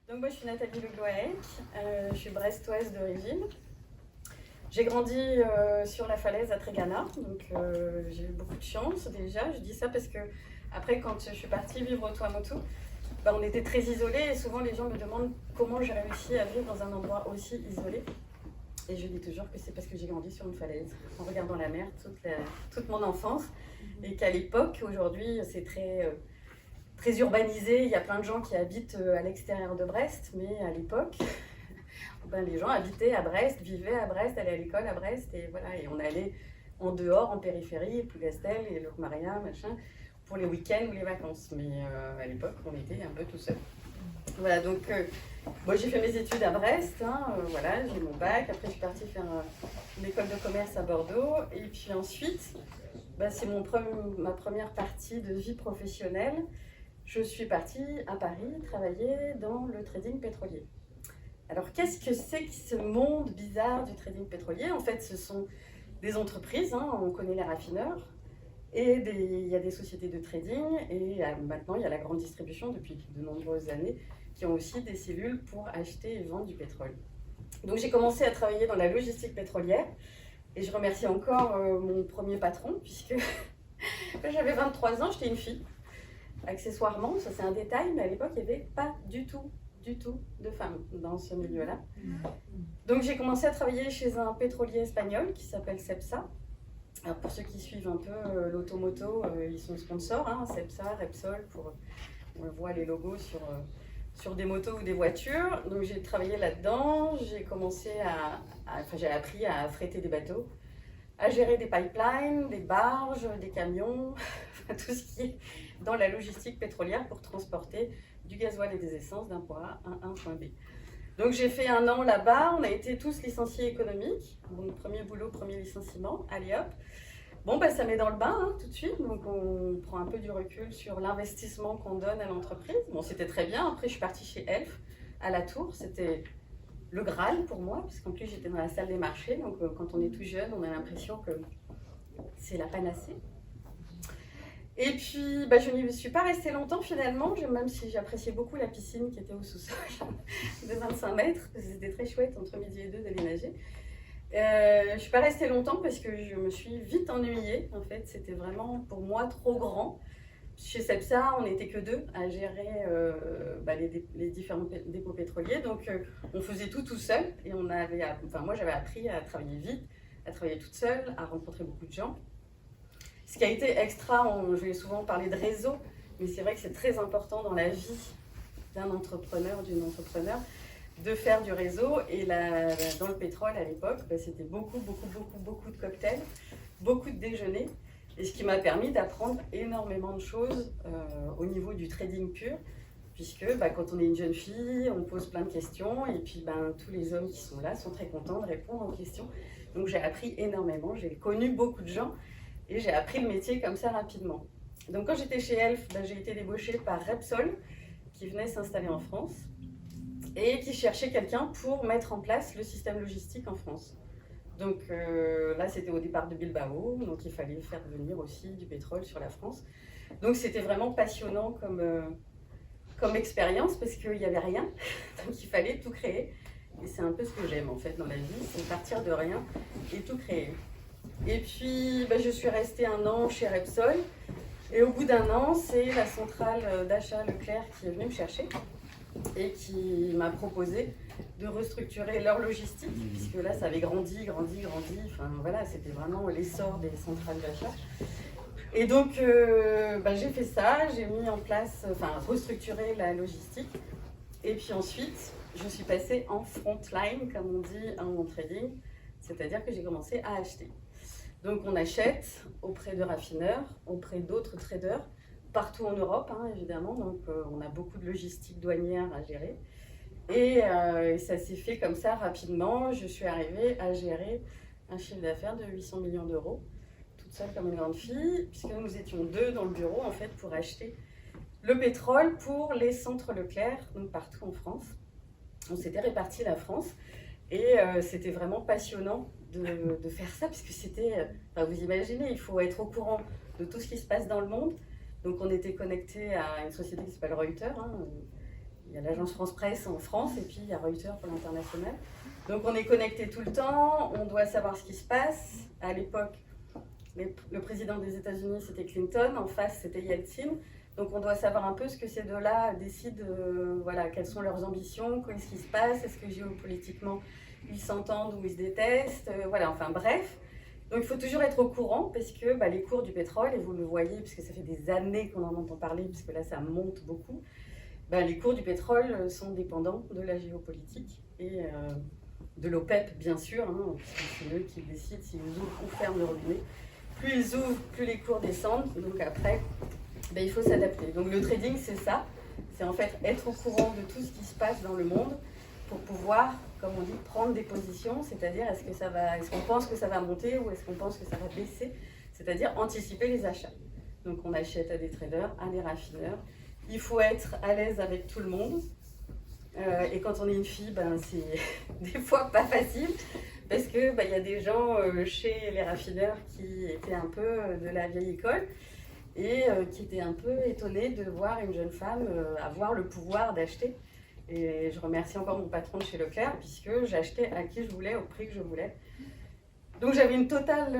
Donc moi je suis Nathalie Le Gloaec, je suis brestoise d'origine. J'ai grandi sur la falaise à Trégana, donc j'ai eu beaucoup de chance déjà. Je dis ça parce que après quand je suis partie vivre au Tuamotu, on était très isolés et souvent les gens me demandent comment j'ai réussi à vivre dans un endroit aussi isolé. Et je dis toujours que c'est parce que j'ai grandi sur une falaise, en regardant la mer toute mon enfance. Et qu'à l'époque, aujourd'hui, c'est très urbanisé. Il y a plein de gens qui habitent à l'extérieur de Brest, mais à l'époque, les gens habitaient à Brest, vivaient à Brest, allaient à l'école à Brest. Et voilà, et on allait en dehors, en périphérie, Plougastel et Locmaria, machin, pour les week-ends ou les vacances. Mais à l'époque, on était un peu tout seul. Voilà, donc moi j'ai fait mes études à Brest, voilà, j'ai mon bac, après je suis partie faire une école de commerce à Bordeaux, et puis ensuite, c'est ma première partie de vie professionnelle. Je suis partie à Paris travailler dans le trading pétrolier. Alors qu'est-ce que c'est que ce monde bizarre du trading pétrolier? En fait, ce sont des entreprises, on connaît les raffineurs, et il y a des sociétés de trading, et maintenant il y a la grande distribution depuis de nombreuses années, qui ont aussi des cellules pour acheter et vendre du pétrole. Donc j'ai commencé à travailler dans la logistique pétrolière, et je remercie encore mon premier patron, puisque quand j'avais 23 ans, j'étais une fille. Accessoirement, ça c'est un détail, mais à l'époque, il n'y avait pas du tout de femmes dans ce milieu-là. Donc j'ai commencé à travailler chez un pétrolier espagnol qui s'appelle Cepsa. Alors pour ceux qui suivent un peu l'automoto, ils sont sponsors, Cepsa, Repsol, on voit les logos sur des motos ou des voitures. Donc j'ai travaillé là-dedans, j'ai appris à affréter des bateaux, à gérer des pipelines, des barges, des camions, tout ce qui est dans la logistique pétrolière pour transporter du gasoil et des essences d'un point A à un point B. Donc j'ai fait 1 an là-bas, on a été tous licenciés économiques. Mon premier boulot, premier licenciement, allez hop. Bon, ça met dans le bain tout de suite, donc on prend un peu du recul sur l'investissement qu'on donne à l'entreprise. Bon, c'était très bien, après je suis partie chez Elf, à la Tour, c'était le Graal pour moi, parce qu'en plus j'étais dans la salle des marchés, donc quand on est tout jeune, on a l'impression que c'est la panacée. Et puis, je n'y suis pas restée longtemps finalement, même si j'appréciais beaucoup la piscine qui était au sous-sol de 25 mètres, parce que c'était très chouette entre midi et 2 d'aller nager. Je ne suis pas restée longtemps parce que je me suis vite ennuyée. En fait, c'était vraiment pour moi trop grand. Chez Cepsa, on n'était que 2 à gérer les différents dépôts pétroliers. Donc, on faisait tout seul. Et moi, j'avais appris à travailler vite, à travailler toute seule, à rencontrer beaucoup de gens. Ce qui a été extra, je vais souvent parler de réseau, mais c'est vrai que c'est très important dans la vie d'un entrepreneur, d'une entrepreneur, de faire du réseau. Et dans le pétrole à l'époque, c'était beaucoup de cocktails, beaucoup de déjeuners, et ce qui m'a permis d'apprendre énormément de choses au niveau du trading pur, puisque quand on est une jeune fille, on pose plein de questions, et puis tous les hommes qui sont là sont très contents de répondre aux questions. Donc j'ai appris énormément, j'ai connu beaucoup de gens, et j'ai appris le métier comme ça rapidement. Donc quand j'étais chez Elf, j'ai été débauchée par Repsol, qui venait s'installer en France, et qui cherchait quelqu'un pour mettre en place le système logistique en France. Donc là, c'était au départ de Bilbao, donc il fallait faire venir aussi du pétrole sur la France. Donc c'était vraiment passionnant comme expérience, parce qu'il n'y avait rien, donc il fallait tout créer. Et c'est un peu ce que j'aime en fait dans la vie, c'est partir de rien et tout créer. Et puis je suis restée 1 an chez Repsol, et au bout d'1 an, c'est la centrale d'achat Leclerc qui est venue me chercher et qui m'a proposé de restructurer leur logistique, puisque là ça avait grandi, enfin voilà, c'était vraiment l'essor des centrales d'achat. Et donc j'ai fait ça, j'ai mis en place, restructuré la logistique, et puis ensuite je suis passée en frontline, comme on dit en trading, c'est-à-dire que j'ai commencé à acheter. Donc on achète auprès de raffineurs, auprès d'autres traders, partout en Europe évidemment, donc on a beaucoup de logistique douanière à gérer. Et ça s'est fait comme ça rapidement. Je suis arrivée à gérer un chiffre d'affaires de 800 millions d'euros, toute seule comme une grande fille, puisque nous étions 2 dans le bureau en fait pour acheter le pétrole pour les centres Leclerc, donc partout en France. On s'était réparti la France, et c'était vraiment passionnant de faire ça, parce que c'était, vous imaginez, il faut être au courant de tout ce qui se passe dans le monde. Donc on était connecté à une société qui s'appelle Reuters, il y a l'agence France Presse en France et puis il y a Reuters pour l'international. Donc on est connecté tout le temps, on doit savoir ce qui se passe. À l'époque, le président des États-Unis c'était Clinton, en face c'était Yeltsin. Donc on doit savoir un peu ce que ces deux-là décident, voilà, quelles sont leurs ambitions, qu'est-ce qui se passe, est-ce que géopolitiquement ils s'entendent ou ils se détestent, voilà, enfin bref. Donc il faut toujours être au courant parce que les cours du pétrole, et vous le voyez puisque ça fait des années qu'on en entend parler, puisque là ça monte beaucoup, les cours du pétrole sont dépendants de la géopolitique et de l'OPEP bien sûr, hein, c'est eux qui décident s'ils ouvrent ou ferment le robinet. Plus ils ouvrent, plus les cours descendent, donc après il faut s'adapter. Donc le trading c'est ça, c'est en fait être au courant de tout ce qui se passe dans le monde pour pouvoir, comme on dit, prendre des positions, c'est-à-dire est-ce qu'on pense que ça va monter ou est-ce qu'on pense que ça va baisser, c'est-à-dire anticiper les achats. Donc on achète à des traders, à des raffineurs. Il faut être à l'aise avec tout le monde. Et quand on est une fille, c'est des fois pas facile parce que y a des gens chez les raffineurs qui étaient un peu de la vieille école et qui étaient un peu étonnés de voir une jeune femme avoir le pouvoir d'acheter. Et je remercie encore mon patron de chez Leclerc puisque j'achetais à qui je voulais, au prix que je voulais. Donc j'avais une totale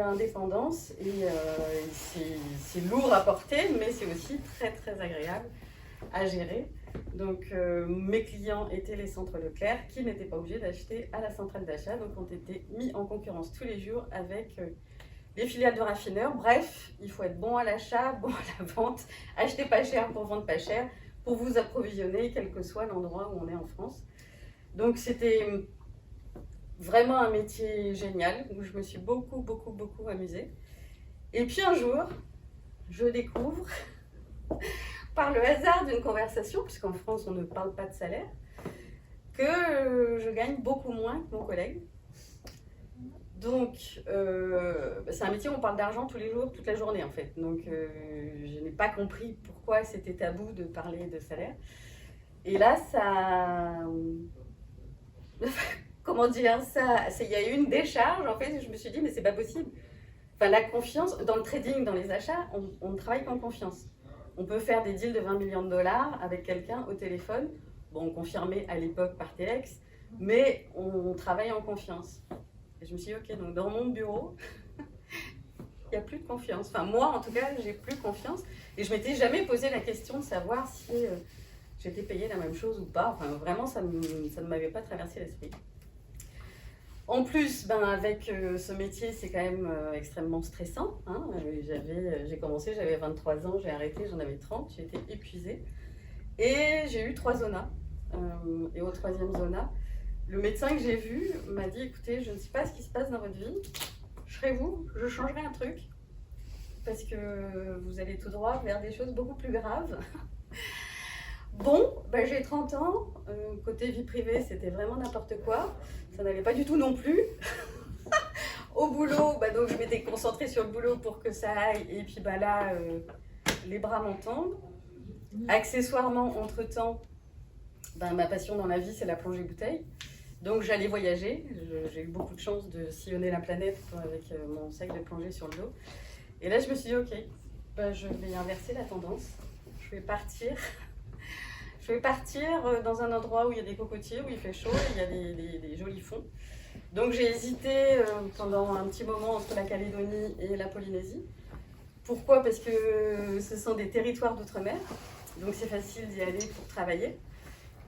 indépendance et c'est lourd à porter, mais c'est aussi très très agréable à gérer. Donc mes clients étaient les centres Leclerc qui n'étaient pas obligés d'acheter à la centrale d'achat, donc ont été mis en concurrence tous les jours avec les filiales de raffineurs. Bref, il faut être bon à l'achat, bon à la vente, acheter pas cher pour vendre pas cher, pour vous approvisionner, quel que soit l'endroit où on est en France. Donc c'était vraiment un métier génial, où je me suis beaucoup amusée. Et puis un jour, je découvre, par le hasard d'une conversation, puisqu'en France on ne parle pas de salaire, que je gagne beaucoup moins que mon collègue. Donc, c'est un métier où on parle d'argent tous les jours, toute la journée en fait. Donc, je n'ai pas compris pourquoi c'était tabou de parler de salaire. Et là, ça... Comment dire ça? Il y a eu une décharge en fait, je me suis dit, mais c'est pas possible. Enfin, la confiance, dans le trading, dans les achats, on ne travaille qu'en confiance. On peut faire des deals de 20 millions de dollars avec quelqu'un au téléphone, bon, confirmé à l'époque par Telex, mais on travaille en confiance. Et je me suis dit, ok, donc dans mon bureau, il n'y a plus de confiance. Enfin, moi, en tout cas, j'ai plus confiance. Et je m'étais jamais posé la question de savoir si j'étais payée la même chose ou pas. Enfin, vraiment, ça ne m'avait pas traversé l'esprit. En plus, avec ce métier, c'est quand même extrêmement stressant. Hein. J'ai commencé, j'avais 23 ans, j'ai arrêté, j'en avais 30, j'ai été épuisée. Et j'ai eu 3 zonas. Et au 3e zona, le médecin que j'ai vu m'a dit, écoutez, je ne sais pas ce qui se passe dans votre vie, je serai vous, je changerai un truc, parce que vous allez tout droit vers des choses beaucoup plus graves. Bon, j'ai 30 ans, côté vie privée, c'était vraiment n'importe quoi, ça n'allait pas du tout non plus. Au boulot, donc je m'étais concentrée sur le boulot pour que ça aille, et puis là, les bras m'en tombent. Accessoirement, entre-temps, ma passion dans la vie, c'est la plongée bouteille. Donc j'allais voyager, j'ai eu beaucoup de chance de sillonner la planète avec mon sac de plongée sur le dos. Et là je me suis dit ok, je vais inverser la tendance, je vais partir dans un endroit où il y a des cocotiers, où il fait chaud, et il y a des jolis fonds. Donc j'ai hésité pendant un petit moment entre la Calédonie et la Polynésie. Pourquoi? Parce que ce sont des territoires d'outre-mer, donc c'est facile d'y aller pour travailler.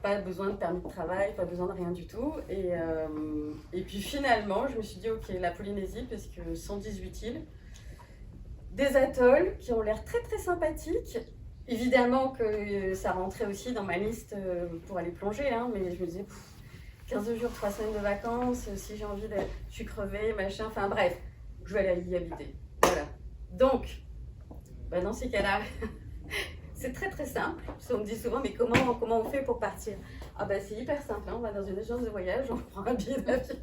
Pas besoin de permis de travail, pas besoin de rien du tout. Et puis finalement, je me suis dit, ok, la Polynésie, parce que 118 îles, des atolls qui ont l'air très très sympathiques. Évidemment que ça rentrait aussi dans ma liste pour aller plonger, hein, mais je me disais, 15 jours, 3 semaines de vacances, si j'ai envie de... Je suis crevée, machin, enfin bref, je vais aller y habiter. Voilà. Donc, dans ces cas-là... C'est très très simple, on me dit souvent, mais comment on fait pour partir? C'est hyper simple, hein. On va dans une agence de voyage, on prend un billet d'avion,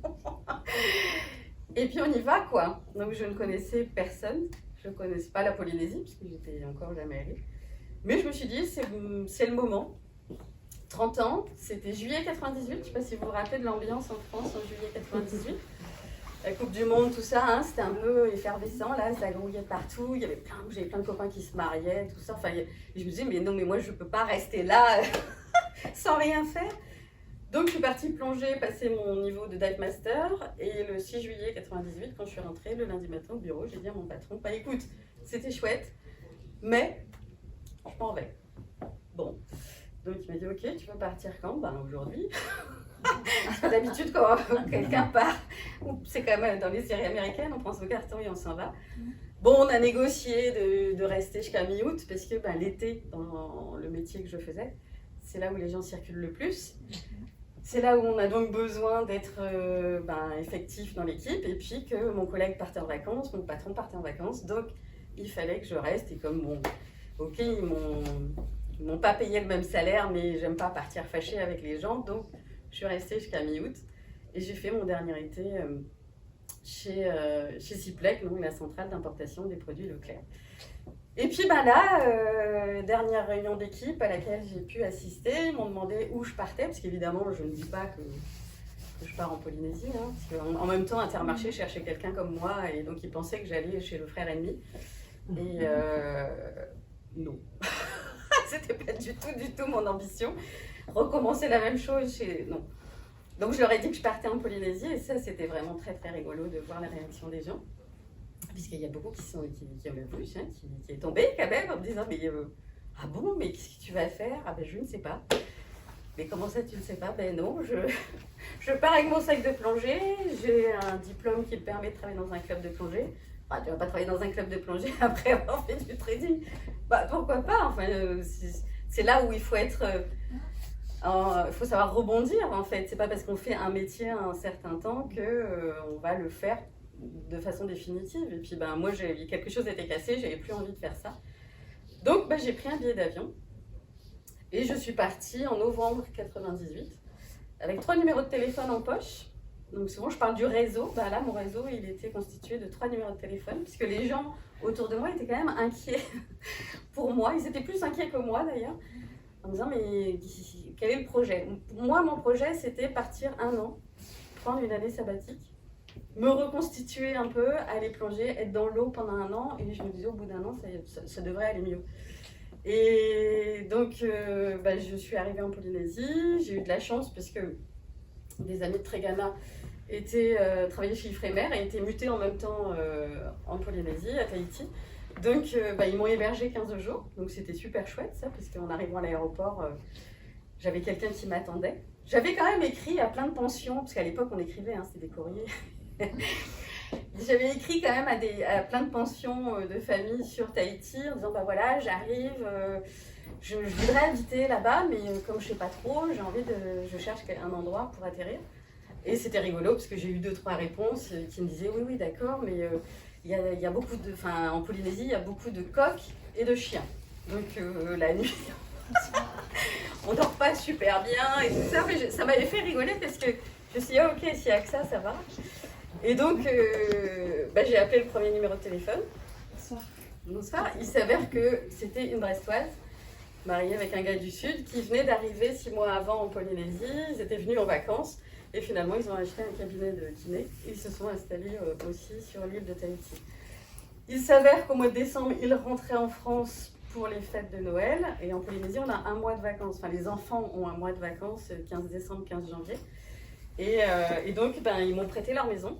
et puis on y va quoi. Donc je ne connaissais personne, je ne connaissais pas la Polynésie, puisque j'étais encore jamais allée. Mais je me suis dit, c'est le moment. 30 ans, c'était juillet 98, je ne sais pas si vous vous rappelez de l'ambiance en France en juillet 98. La Coupe du Monde, tout ça, hein, c'était un peu effervescent, là, ça grouillait partout, j'avais plein de copains qui se mariaient, tout ça. Enfin, je me disais, mais non, mais moi, je ne peux pas rester là sans rien faire. Donc je suis partie plonger, passer mon niveau de dive master et le 6 juillet 98, quand je suis rentrée le lundi matin au bureau, j'ai dit à mon patron, bah écoute, c'était chouette, mais je m'en vais. Bon, donc il m'a dit ok, tu veux partir quand? Ben aujourd'hui. D'habitude quand quelqu'un part, c'est quand même dans les séries américaines, on prend son carton et on s'en va. Bon, on a négocié de rester jusqu'à mi-août parce que ben, l'été, dans le métier que je faisais, c'est là où les gens circulent le plus. C'est là où on a donc besoin d'être effectif dans l'équipe et puis que mon collègue partait en vacances, mon patron partait en vacances, donc il fallait que je reste et comme bon, ok, ils m'ont pas payé le même salaire mais j'aime pas partir fâchée avec les gens, donc je suis restée jusqu'à mi-août et j'ai fait mon dernier été chez Siplec, donc la centrale d'importation des produits Leclerc. Et puis là, dernière réunion d'équipe à laquelle j'ai pu assister, ils m'ont demandé où je partais, parce qu'évidemment, je ne dis pas que je pars en Polynésie, hein, parce qu'en même temps, Intermarché cherchait quelqu'un comme moi, et donc ils pensaient que j'allais chez le frère ennemi. Et non, c'était pas du tout mon ambition. Recommencer la même chose non. Donc je leur ai dit que je partais en Polynésie, et ça, c'était vraiment très très rigolo de voir la réaction des gens. Puisqu'il y a beaucoup qui ont vu, qui est tombé quand même en me disant mais ah bon, mais qu'est-ce que tu vas faire? Ah ben je ne sais pas. Mais comment ça tu ne sais pas? Ben non, je pars avec mon sac de plongée, j'ai un diplôme qui me permet de travailler dans un club de plongée. Bah, tu vas pas travailler dans un club de plongée après avoir fait du trading. Bah pourquoi pas, enfin c'est là où il faut être il faut savoir rebondir en fait. C'est pas parce qu'on fait un métier à un certain temps qu'on va le faire de façon définitive. Et puis moi, quelque chose était cassé, j'avais plus envie de faire ça. Donc j'ai pris un billet d'avion et je suis partie en novembre 98 avec 3 numéros de téléphone en poche. Donc souvent je parle du réseau. Là mon réseau il était constitué de 3 numéros de téléphone puisque les gens autour de moi étaient quand même inquiets pour moi. Ils étaient plus inquiets que moi d'ailleurs en me disant mais quel est le projet? Moi mon projet c'était partir 1 an, prendre une année sabbatique, me reconstituer un peu, aller plonger, être dans l'eau pendant 1 an, et je me disais au bout d'1 an, ça devrait aller mieux. Et donc, je suis arrivée en Polynésie, j'ai eu de la chance parce que des amis de Trégana travaillaient chez Ifremer et étaient mutés en même temps en Polynésie, à Tahiti. Donc, ils m'ont hébergée 15 jours, donc c'était super chouette ça, parce qu'en arrivant à l'aéroport, j'avais quelqu'un qui m'attendait. J'avais quand même écrit à plein de pensions, parce qu'à l'époque on écrivait, hein, c'était des courriers. J'avais écrit quand même à plein de pensions de famille sur Tahiti en disant voilà, j'arrive, je voudrais habiter là-bas, mais comme je sais pas trop, je cherche un endroit pour atterrir. Et c'était rigolo parce que j'ai eu 2-3 réponses qui me disaient oui d'accord, mais il y a beaucoup en Polynésie il y a beaucoup de coqs et de chiens. Donc la nuit on dort pas super bien et tout ça, mais ça m'avait fait rigoler parce que je me suis dit ok, s'il y a que ça va. Et donc, j'ai appelé le premier numéro de téléphone. Bonsoir. Il s'avère que c'était une Brestoise, mariée avec un gars du Sud, qui venait d'arriver 6 mois avant en Polynésie. Ils étaient venus en vacances et finalement, ils ont acheté un cabinet de kiné. Ils se sont installés aussi sur l'île de Tahiti. Il s'avère qu'au mois de décembre, ils rentraient en France pour les fêtes de Noël. Et en Polynésie, on a 1 mois de vacances. Enfin, les enfants ont 1 mois de vacances, 15 décembre, 15 janvier. Et donc, ils m'ont prêté leur maison.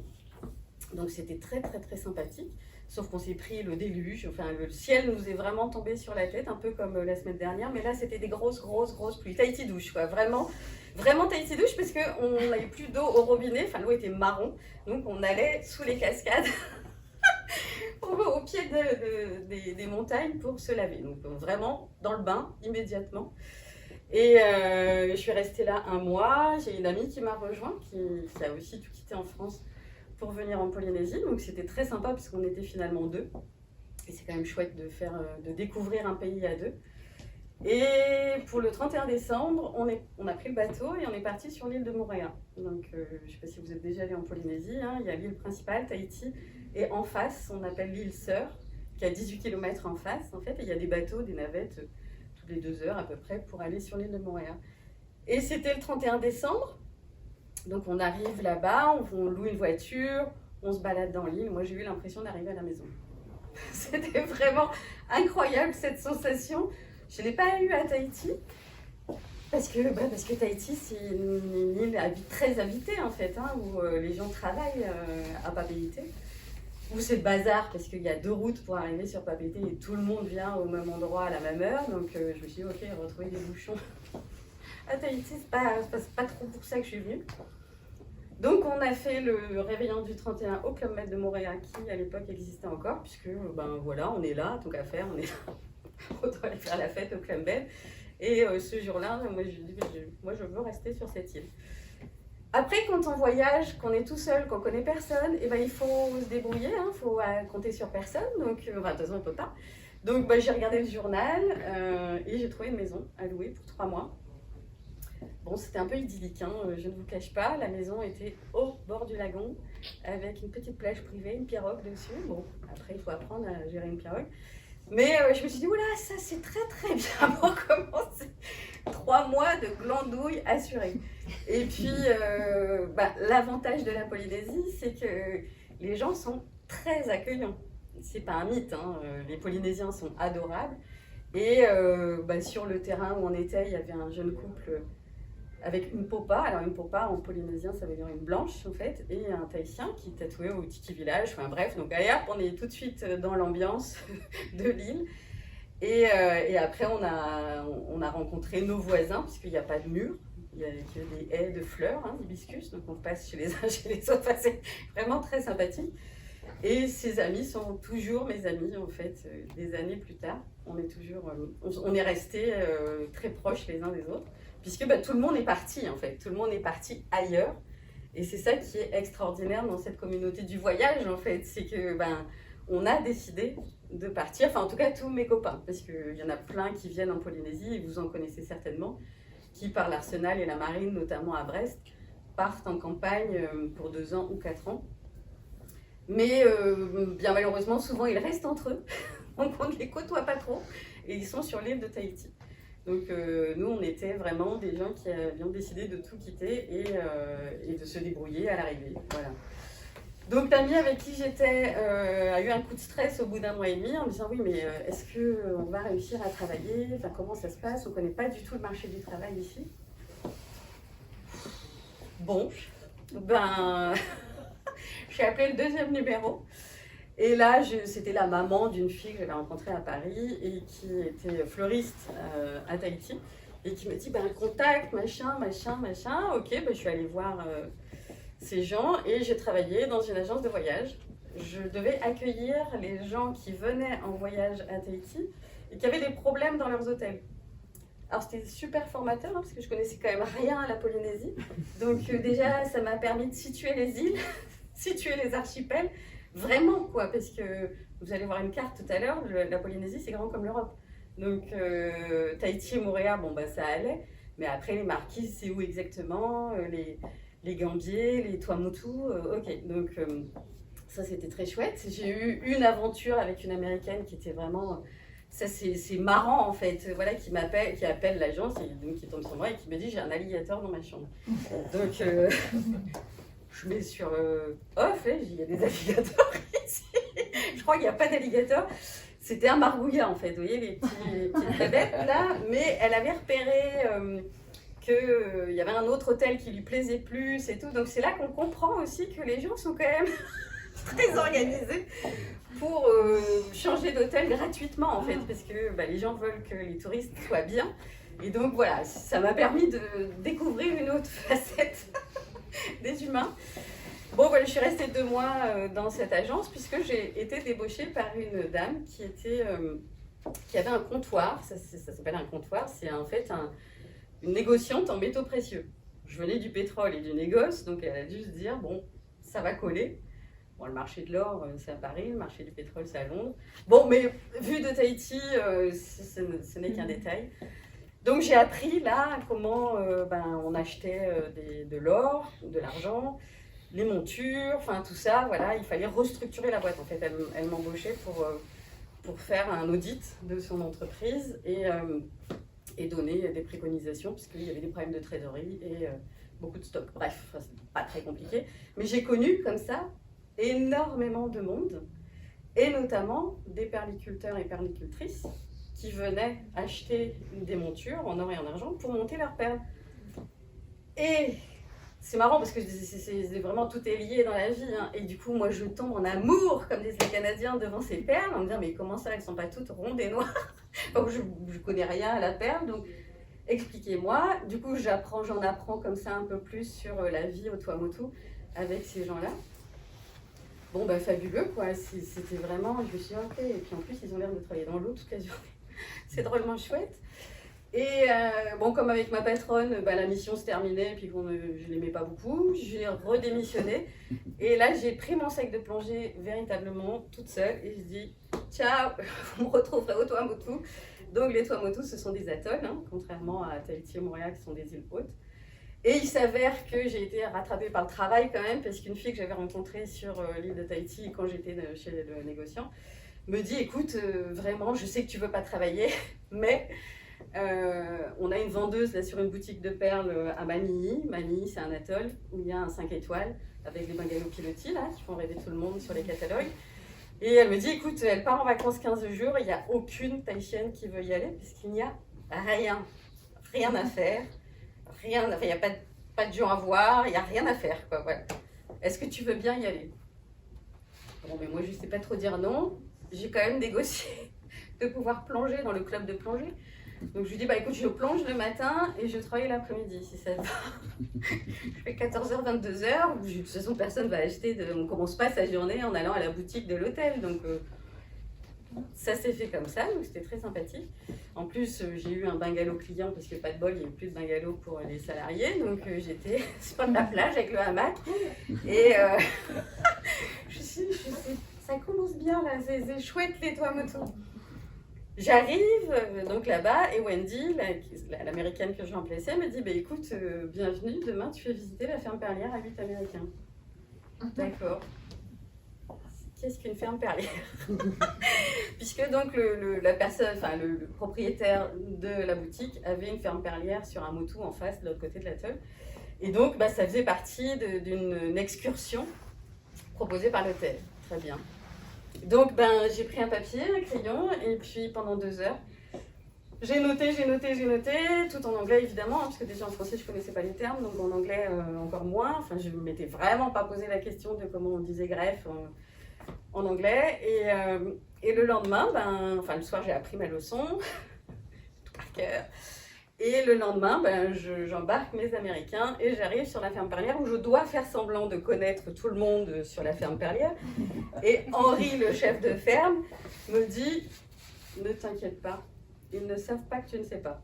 Donc, c'était très, très, très sympathique. Sauf qu'on s'est pris le déluge. Enfin, le ciel nous est vraiment tombé sur la tête, un peu comme la semaine dernière. Mais là, c'était des grosses pluies. Tahiti douche, quoi. Vraiment, vraiment Tahiti douche, parce qu'on n'avait plus d'eau au robinet. Enfin, l'eau était marron. Donc, on allait sous les cascades, au pied des montagnes pour se laver. Donc, vraiment, dans le bain, immédiatement. Et je suis restée là 1 mois. J'ai une amie qui m'a rejoint, qui a aussi tout quitté en France pour venir en Polynésie. Donc c'était très sympa parce qu'on était finalement 2. Et c'est quand même chouette de découvrir un pays à 2. Et pour le 31 décembre, on a pris le bateau et on est parti sur l'île de Moorea. Donc je ne sais pas si vous êtes déjà allé en Polynésie, hein, il y a l'île principale, Tahiti, et en face, on appelle l'île Sœur, qui a 18 km en face en fait. Et il y a des bateaux, des navettes toutes les 2 heures à peu près pour aller sur l'île de Moorea. Et c'était le 31 décembre. Donc on arrive là-bas, on loue une voiture, on se balade dans l'île. Moi j'ai eu l'impression d'arriver à la maison. C'était vraiment incroyable cette sensation. Je ne l'ai pas eu à Tahiti parce que Tahiti, c'est une île très habitée en fait, hein, où les gens travaillent à Papeete. Où c'est le bazar, parce qu'il y a 2 routes pour arriver sur Papeete et tout le monde vient au même endroit à la même heure. Donc je me suis dit, ok, retrouver des bouchons à Tahiti, c'est pas trop pour ça que je suis venue. Donc on a fait le réveillon du 31 au Club Med de Montréal, qui à l'époque existait encore, puisque voilà, on est là, tant qu'à faire, on est là. On doit aller faire la fête au Club Med. Et ce jour-là, moi je veux rester sur cette île. Après, quand on voyage, qu'on est tout seul, qu'on connaît personne, et il faut se débrouiller, il faut compter sur personne. Donc, de toute façon, on ne peut pas. Donc, j'ai regardé le journal et j'ai trouvé une maison à louer pour 3 mois. Bon, c'était un peu idyllique, hein, je ne vous cache pas. La maison était au bord du lagon, avec une petite plage privée, une pirogue dessus. Bon, après, il faut apprendre à gérer une pirogue. Mais je me suis dit, oula, ça c'est très bien pour commencer. 3 mois de glandouille assurée. Et puis, l'avantage de la Polynésie, c'est que les gens sont très accueillants. C'est pas un mythe, hein. Les Polynésiens sont adorables. Et sur le terrain où on était, il y avait un jeune couple avec une popa. Alors une popa en polynésien, ça veut dire une blanche en fait, et un Tahitien qui tatouait au Tiki Village. Enfin bref, donc allez hop, on est tout de suite dans l'ambiance de l'île. Et après, on a rencontré nos voisins, puisqu'il n'y a pas de mur. Il y a des haies de fleurs, hein, d'hibiscus, donc on passe chez les uns chez les autres. Enfin, c'est vraiment très sympathique. Et ces amis sont toujours mes amis, en fait, des années plus tard. On est restés très proches les uns des autres, puisque tout le monde est parti, en fait. Tout le monde est parti ailleurs. Et c'est ça qui est extraordinaire dans cette communauté du voyage, en fait. C'est que, on a décidé de partir, enfin en tout cas tous mes copains, parce qu'il y en a plein qui viennent en Polynésie, et vous en connaissez certainement, qui par l'Arsenal et la Marine, notamment à Brest, partent en campagne pour 2 ans ou 4 ans. Mais bien malheureusement, souvent ils restent entre eux, donc on ne les côtoie pas trop, et ils sont sur l'île de Tahiti. Donc nous, on était vraiment des gens qui avions décidé de tout quitter et de se débrouiller à l'arrivée. Voilà. Donc l'ami avec qui j'étais a eu un coup de stress au bout d'1 mois et demi en me disant oui mais est-ce qu'on va réussir à travailler, enfin comment ça se passe, on ne connaît pas du tout le marché du travail ici. Bon, j'ai appelé le 2e numéro et là c'était la maman d'une fille que j'avais rencontrée à Paris et qui était fleuriste à Tahiti et qui me dit contact, machin, ok, je suis allée voir ces gens et j'ai travaillé dans une agence de voyage. Je devais accueillir les gens qui venaient en voyage à Tahiti et qui avaient des problèmes dans leurs hôtels. Alors c'était super formateur parce que je connaissais quand même rien à la Polynésie. Donc déjà ça m'a permis de situer les îles, situer les archipels, vraiment quoi, parce que vous allez voir une carte tout à l'heure, la Polynésie c'est grand comme l'Europe. Donc Tahiti et Moorea, ça allait, mais après les Marquises c'est où exactement, les Gambiers, les Tuamotu, ok, donc ça c'était très chouette. J'ai eu une aventure avec une américaine qui était vraiment, ça c'est marrant en fait, voilà, qui appelle l'agence, et qui tombe sur moi et qui me dit j'ai un alligator dans ma chambre. Donc je mets sur off, et il y a des alligators ici. Je crois qu'il n'y a pas d'alligator. C'était un margouillat en fait, vous voyez les petites bébêtes là, mais elle avait repéré qu'il y avait un autre hôtel qui lui plaisait plus et tout. Donc c'est là qu'on comprend aussi que les gens sont quand même très organisés pour changer d'hôtel gratuitement en fait, parce que les gens veulent que les touristes soient bien. Et donc voilà, ça m'a permis de découvrir une autre facette des humains. Bon voilà, je suis restée 2 mois dans cette agence puisque j'ai été débauchée par une dame qui avait un comptoir. Ça s'appelle un comptoir, c'est en fait une négociante en métaux précieux. Je venais du pétrole et du négoce, donc elle a dû se dire, bon, ça va coller. Bon, le marché de l'or, c'est à Paris, le marché du pétrole, c'est à Londres. Bon, mais vu de Tahiti, ce n'est qu'un détail. Donc j'ai appris là comment on achetait de l'or, de l'argent, les montures, enfin tout ça, voilà, il fallait restructurer la boîte. En fait, elle m'embauchait pour faire un audit de son entreprise et donner des préconisations, puisqu'il y avait des problèmes de trésorerie et beaucoup de stock. Bref, c'est pas très compliqué. Mais j'ai connu comme ça énormément de monde, et notamment des perliculteurs et perlicultrices qui venaient acheter des montures en or et en argent pour monter leurs perles. Et c'est marrant parce que c'est vraiment tout est lié dans la vie. Hein. Et du coup, moi, je tombe en amour, comme disent les Canadiens, devant ces perles, en me disant, mais comment ça, elles sont pas toutes rondes et noires? Donc, je connais rien à la perle, donc expliquez-moi. Du coup, j'en apprends comme ça un peu plus sur la vie au Tuamotu avec ces gens-là. Bon, bah fabuleux, quoi. C'était vraiment, je me suis dit, ok. Et puis en plus, ils ont l'air de travailler dans l'eau toute la journée. C'est drôlement chouette. Et bon, comme avec ma patronne, bah, la mission se terminait et puis je ne l'aimais pas beaucoup, j'ai redémissionné. Et là, j'ai pris mon sac de plongée véritablement toute seule et je dis ciao, vous me retrouverez au Tuamotu. Donc les Tuamotu, ce sont des atolls, hein, contrairement à Tahiti et Moorea qui sont des îles hautes. Et il s'avère que j'ai été rattrapée par le travail quand même, parce qu'une fille que j'avais rencontrée sur l'île de Tahiti quand j'étais chez le négociant me dit écoute, vraiment, je sais que tu ne veux pas travailler, mais on a une vendeuse là, sur une boutique de perles à Manille. Manille, c'est un atoll où il y a un 5 étoiles avec des bungalows pilotis là, qui font rêver tout le monde sur les catalogues. Et elle me dit écoute, elle part en vacances 15 jours, il n'y a aucune Tahitienne qui veut y aller, parce qu'il n'y a rien à faire. Il n'y a pas de gens à voir, il n'y a rien à faire. Quoi, voilà. Est-ce que tu veux bien y aller? Bon, mais moi, je ne sais pas trop dire non. J'ai quand même négocié de pouvoir plonger dans le club de plongée. Donc, je lui dis, bah écoute, je plonge le matin et je travaille l'après-midi, si ça te va. Je fais 14h, 22h. De toute façon, personne ne va acheter. On ne commence pas sa journée en allant à la boutique de l'hôtel. Donc, ça s'est fait comme ça, donc c'était très sympathique. En plus, j'ai eu un bungalow client parce que pas de bol, il n'y a eu plus de bungalow pour les salariés. Donc j'étais sur la plage avec le hamac. Et je sais, ça commence bien là, c'est chouette les Tuamotu. J'arrive donc là-bas et Wendy, l'américaine que je remplaçais, me dit bah, écoute, bienvenue, demain tu fais visiter la ferme perlière à 8 Américains. D'accord. Qu'est-ce qu'une ferme perlière? Puisque donc le propriétaire de la boutique avait une ferme perlière sur un motu en face, de l'autre côté de l'atoll. Et donc bah, ça faisait partie d'une excursion proposée par l'hôtel. Très bien. Donc ben, j'ai pris un papier, un crayon, et puis pendant 2 heures, j'ai noté, tout en anglais évidemment, parce que déjà en français je ne connaissais pas les termes, donc en anglais encore moins. Enfin, je ne m'étais vraiment pas posé la question de comment on disait greffe en anglais. Et le lendemain, le soir j'ai appris ma leçon, tout par cœur. Et le lendemain, j'embarque mes Américains et j'arrive sur la ferme perlière où je dois faire semblant de connaître tout le monde sur la ferme perlière. Et Henri, le chef de ferme, me dit « Ne t'inquiète pas, ils ne savent pas que tu ne sais pas. »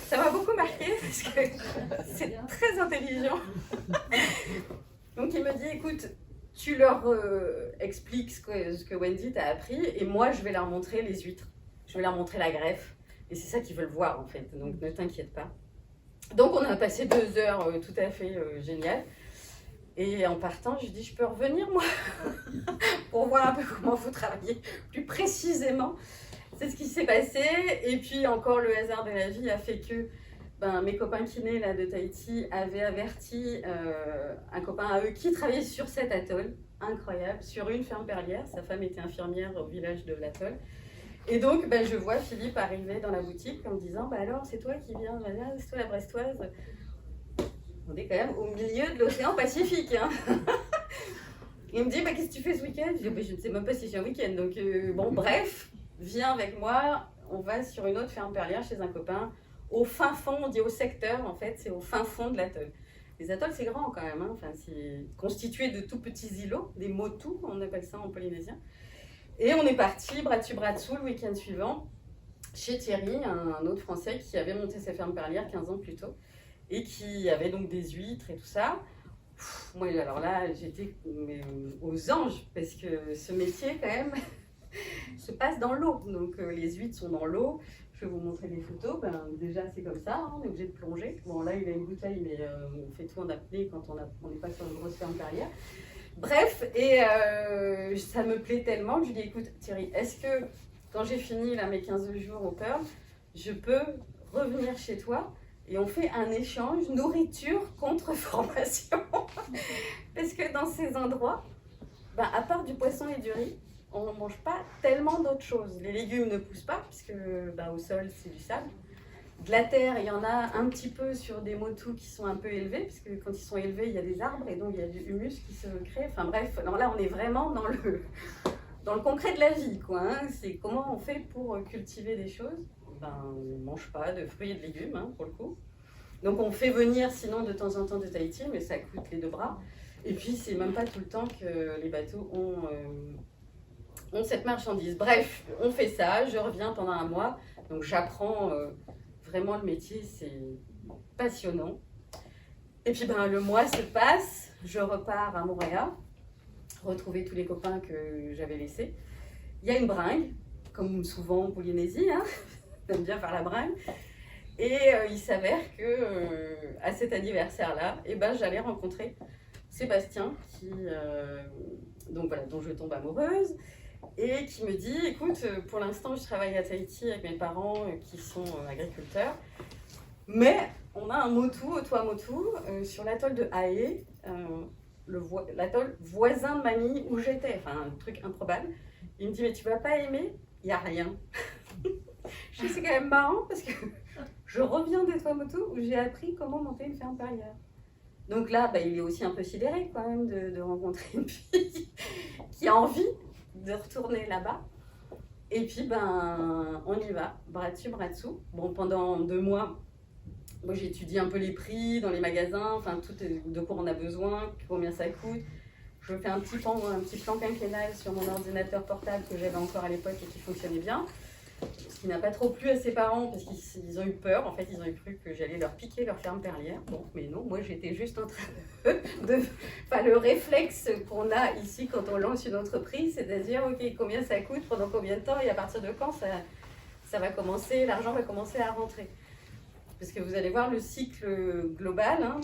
Ça m'a beaucoup marqué parce que c'est très intelligent. Donc il me dit « Écoute, tu leur expliques ce que Wendy t'a appris et moi je vais leur montrer les huîtres. Je vais leur montrer la greffe. Et c'est ça qu'ils veulent voir en fait, donc ne t'inquiète pas. » Donc on a passé 2 heures tout à fait géniales. Et en partant, je dis, je peux revenir moi pour voir un peu comment vous travaillez plus précisément. C'est ce qui s'est passé. Et puis encore le hasard de la vie a fait que mes copains kinés là, de Tahiti avaient averti un copain à eux qui travaillait sur cet atoll, incroyable, sur une ferme perlière. Sa femme était infirmière au village de l'atoll. Et donc, je vois Philippe arriver dans la boutique en me disant « alors, c'est toi qui viens, c'est toi la Brestoise ?» On est quand même au milieu de l'océan Pacifique. Hein. Il me dit « qu'est-ce que tu fais ce week-end ?» Je dis « je ne sais même pas si j'ai un week-end. » Donc, bref, viens avec moi. On va sur une autre ferme perlière chez un copain. Au fin fond, on dit au secteur, en fait, c'est au fin fond de l'atoll. Les atolls, c'est grand quand même. Hein. Enfin, c'est constitué de tout petits îlots, des motus, on appelle ça en polynésien. Et on est parti, bras dessus, bras dessous, le week-end suivant, chez Thierry, un autre Français qui avait monté sa ferme perlière 15 ans plus tôt, et qui avait donc des huîtres et tout ça. Moi, alors là, j'étais aux anges, parce que ce métier, quand même, se passe dans l'eau. Donc, les huîtres sont dans l'eau. Je vais vous montrer des photos. Déjà, c'est comme ça, hein, on est obligé de plonger. Bon, là, il a une bouteille, mais on fait tout en apnée quand on n'est pas sur une grosse ferme perlière. Bref, et ça me plaît tellement que je lui dis, écoute Thierry, est-ce que quand j'ai fini là, mes 15 jours au Pearl, je peux revenir chez toi et on fait un échange nourriture contre formation? Parce que dans ces endroits, à part du poisson et du riz, on ne mange pas tellement d'autres choses. Les légumes ne poussent pas, puisque au sol, c'est du sable. De la terre, il y en a un petit peu sur des motus qui sont un peu élevés, puisque quand ils sont élevés, il y a des arbres, et donc il y a du humus qui se crée. Enfin bref, alors là, on est vraiment dans le concret de la vie, quoi. Hein. C'est comment on fait pour cultiver des choses. On ne mange pas de fruits et de légumes, hein, pour le coup. Donc on fait venir, sinon, de temps en temps de Tahiti, mais ça coûte les 2 bras. Et puis, c'est même pas tout le temps que les bateaux ont cette marchandise. Bref, on fait ça, je reviens pendant 1 mois, donc j'apprends vraiment le métier, c'est passionnant. Et puis le mois se passe, je repars à Montréal, retrouver tous les copains que j'avais laissés. Il y a une bringue, comme souvent en Polynésie, hein, j'aime bien faire la bringue. Et il s'avère que à cet anniversaire-là, j'allais rencontrer Sébastien, dont je tombe amoureuse, et qui me dit, écoute, pour l'instant je travaille à Tahiti avec mes parents qui sont agriculteurs, mais on a un motu, Otoamotu, sur l'atoll de Hae, l'atoll voisin de Manille où j'étais, enfin un truc improbable. Il me dit, mais tu vas pas aimer, il n'y a rien. Je dis, c'est quand même marrant parce que je reviens d'Otoamotu où j'ai appris comment monter une ferme perlière. Donc là, il est aussi un peu sidéré quand même de rencontrer une fille qui a envie de retourner là-bas. Et puis, on y va, bras dessus, bras dessous. Bon, pendant 2 mois, moi j'étudie un peu les prix dans les magasins, enfin, de quoi on a besoin, combien ça coûte. Je fais un petit plan quinquennal sur mon ordinateur portable que j'avais encore à l'époque et qui fonctionnait bien. Ce qui n'a pas trop plu à ses parents parce qu'ils ont eu peur. En fait, ils ont eu cru que j'allais leur piquer leur ferme perlière. Bon, mais non, moi j'étais juste en train le réflexe qu'on a ici quand on lance une entreprise, c'est-à-dire, ok, combien ça coûte, pendant combien de temps et à partir de quand ça va commencer, l'argent va commencer à rentrer. Parce que vous allez voir le cycle global, hein,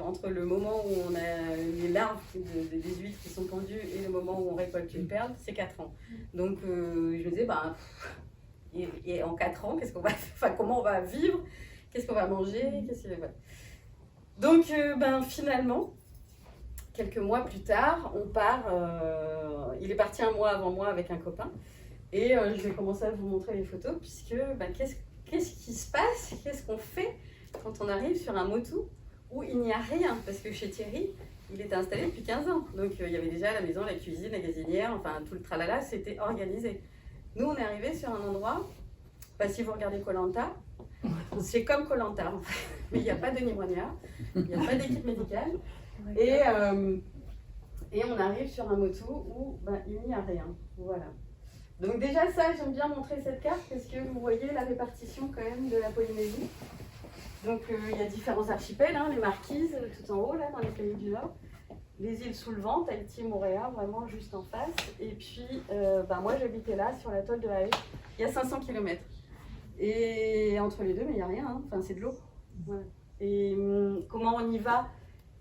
entre le moment où on a les larves des huîtres qui sont pendues et le moment où on récolte une perle, c'est 4 ans. Donc je me disais, et en 4 ans, comment on va vivre, qu'est-ce qu'on va manger, Donc finalement, quelques mois plus tard, on part, il est parti 1 mois avant moi avec un copain, et je vais commencer à vous montrer les photos, puisque qu'est-ce qui se passe, qu'est-ce qu'on fait quand on arrive sur un motu où il n'y a rien, parce que chez Thierry, il était installé depuis 15 ans, donc il y avait déjà la maison, la cuisine, la gazinière, enfin tout le tralala, c'était organisé. Nous, on est arrivé sur un endroit, si vous regardez Koh-Lanta, c'est comme Koh-Lanta, en fait. Mais il n'y a pas de Nimonia, il n'y a pas d'équipe médicale. Et on arrive sur un motu où il n'y a rien. Voilà. Donc déjà ça, j'aime bien montrer cette carte parce que vous voyez la répartition quand même de la Polynésie. Donc il y a différents archipels, hein, les Marquises tout en haut, là, dans les pays du Nord. Les îles sous le vent, Tahiti, Moorea, vraiment juste en face. Et puis, moi, j'habitais là, sur l'atoll de Hae. Il y a 500 km. Et entre les deux, mais il n'y a rien. Hein. Enfin, c'est de l'eau. Voilà. Et comment on y va ?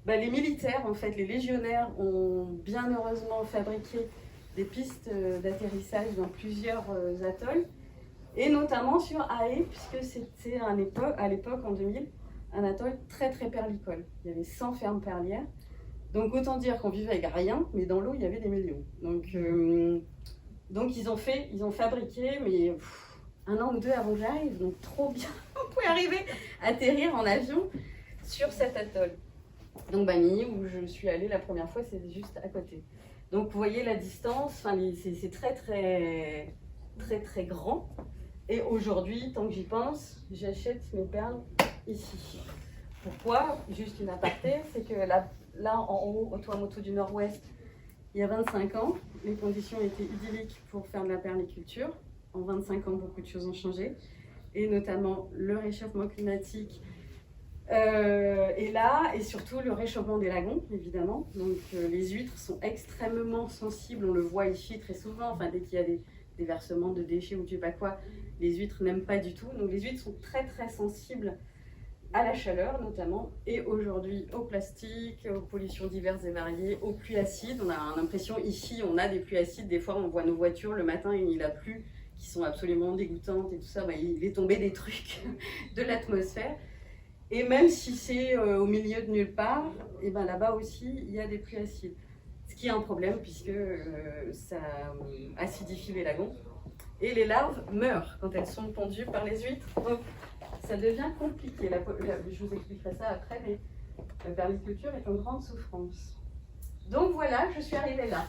Les militaires, en fait, les légionnaires ont bien heureusement fabriqué des pistes d'atterrissage dans plusieurs atolls. Et notamment sur Hae, puisque c'était à l'époque, en 2000, un atoll très, très perlicole. Il y avait 100 fermes perlières. Donc autant dire qu'on vivait avec rien, mais dans l'eau il y avait des millions. Donc ils ont fabriqué, mais 1 an ou 2 avant que j'arrive, donc trop bien. On pouvait arriver à atterrir en avion sur cet atoll. Donc Bani, où je suis allée la première fois, c'est juste à côté. Donc vous voyez la distance, c'est très très très très grand. Et aujourd'hui, tant que j'y pense, j'achète mes perles ici. Pourquoi ? Juste une aparté, c'est que là en haut, au Tuamotu du Nord-Ouest, il y a 25 ans, les conditions étaient idylliques pour faire de la perliculture. En 25 ans, beaucoup de choses ont changé, et notamment le réchauffement climatique est là, et surtout le réchauffement des lagons, évidemment. Donc les huîtres sont extrêmement sensibles, on le voit ici très souvent, dès qu'il y a des versements de déchets ou je sais pas quoi, les huîtres n'aiment pas du tout. Donc les huîtres sont très très sensibles à la chaleur notamment, et aujourd'hui au plastique, aux pollutions diverses et variées, aux pluies acides. On a l'impression ici, on a des pluies acides, des fois on voit nos voitures le matin et il a plu, qui sont absolument dégoûtantes et tout ça, il est tombé des trucs de l'atmosphère. Et même si c'est au milieu de nulle part, et là-bas aussi il y a des pluies acides. Ce qui est un problème puisque ça acidifie les lagons. Et les larves meurent quand elles sont pondues par les huîtres. Donc ça devient compliqué. Je vous expliquerai ça après, mais la permaculture est une grande souffrance. Donc voilà, je suis arrivée là.